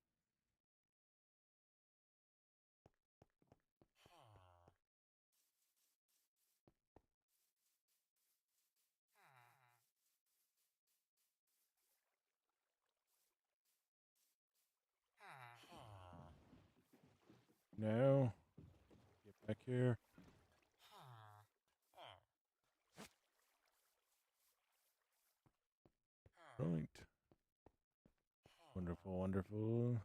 No. Get back here. Right. Wonderful, wonderful.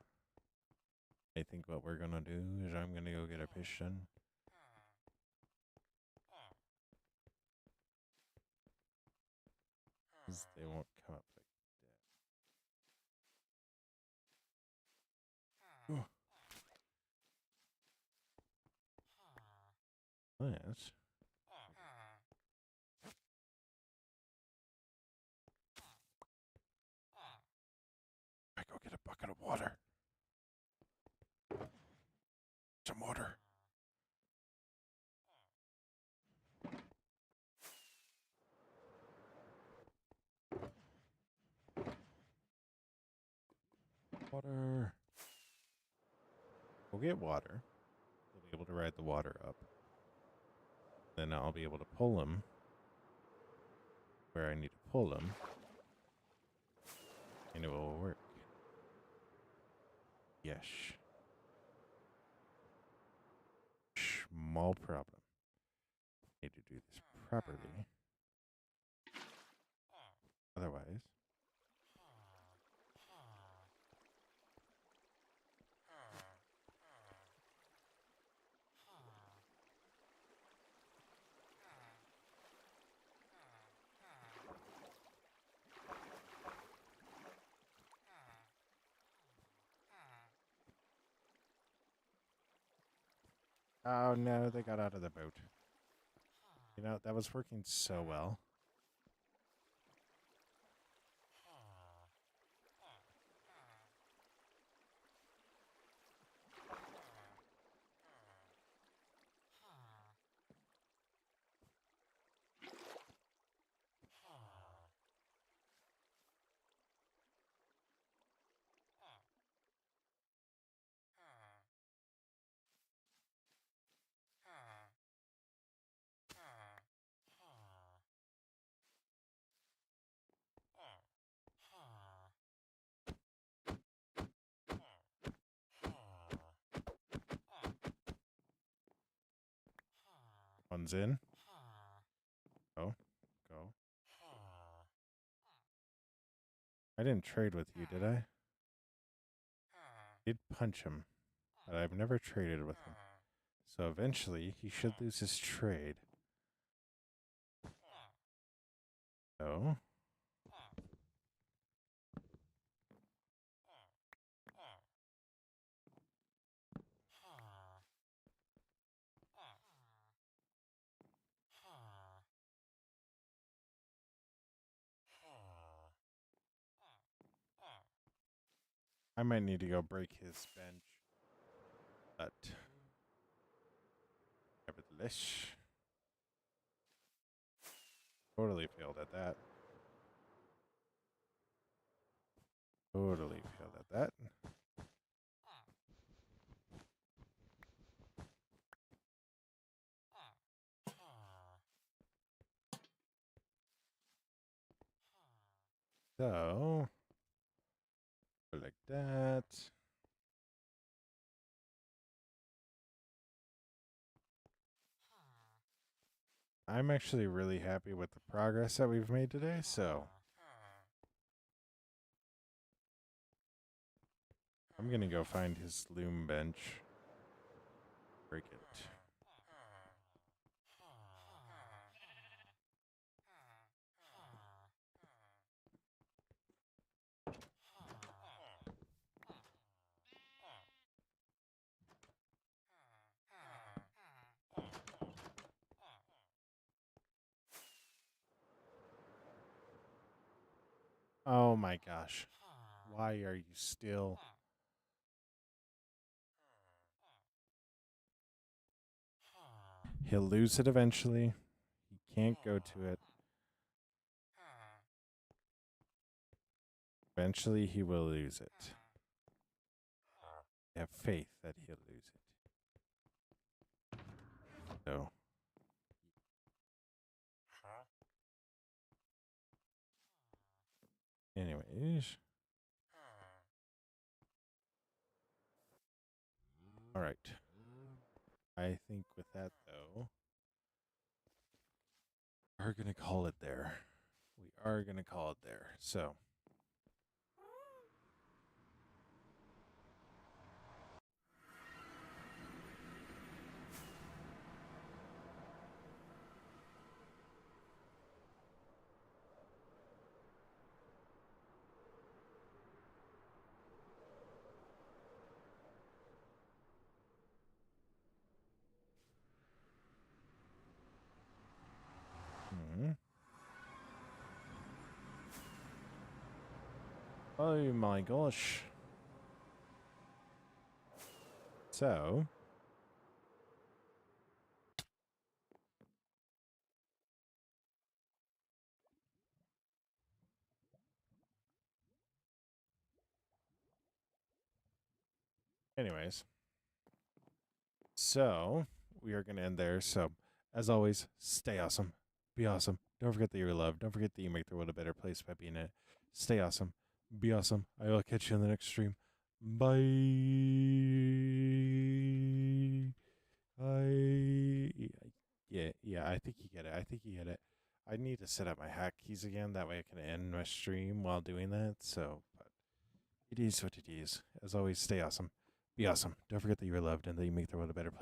I think what we're going to do is I'm going to go get a piston. They won't come up like that. Yes. I go get a bucket of water. Some water. Water. Go get water. We'll be able to ride the water up. Then I'll be able to pull him where I need to pull him. And it will work. Yes. Small problem. Need to do this properly. Otherwise. Oh no, they got out of the boat. You know, that was working so well. one's in. Go. Go. I didn't trade with you, did I? Did punch him, but I've never traded with him. So eventually, he should lose his trade. So. I might need to go break his bench. But nevertheless, totally failed at that. Totally failed at that. So, like that. I'm actually really happy with the progress that we've made today, so I'm going to go find his loom bench. Break it. Oh my gosh. Why are you still... He'll lose it eventually. He can't go to it. Eventually, he will lose it. I have faith that he'll lose it. So. Anyways. All right. I think with that, though, we're going to call it there. We are going to call it there. So. Oh my gosh. So. Anyways. So, we are going to end there. So, as always, stay awesome. Be awesome. Don't forget that you're loved. Don't forget that you make the world a better place by being in it. Stay awesome. Be awesome. I will catch you in the next stream. Bye. Yeah, I think you get it. I need to set up my hack keys again. That way I can end my stream while doing that. So, but it is what it is. As always, stay awesome. Be awesome. Don't forget that you're loved and that you make the world a better place.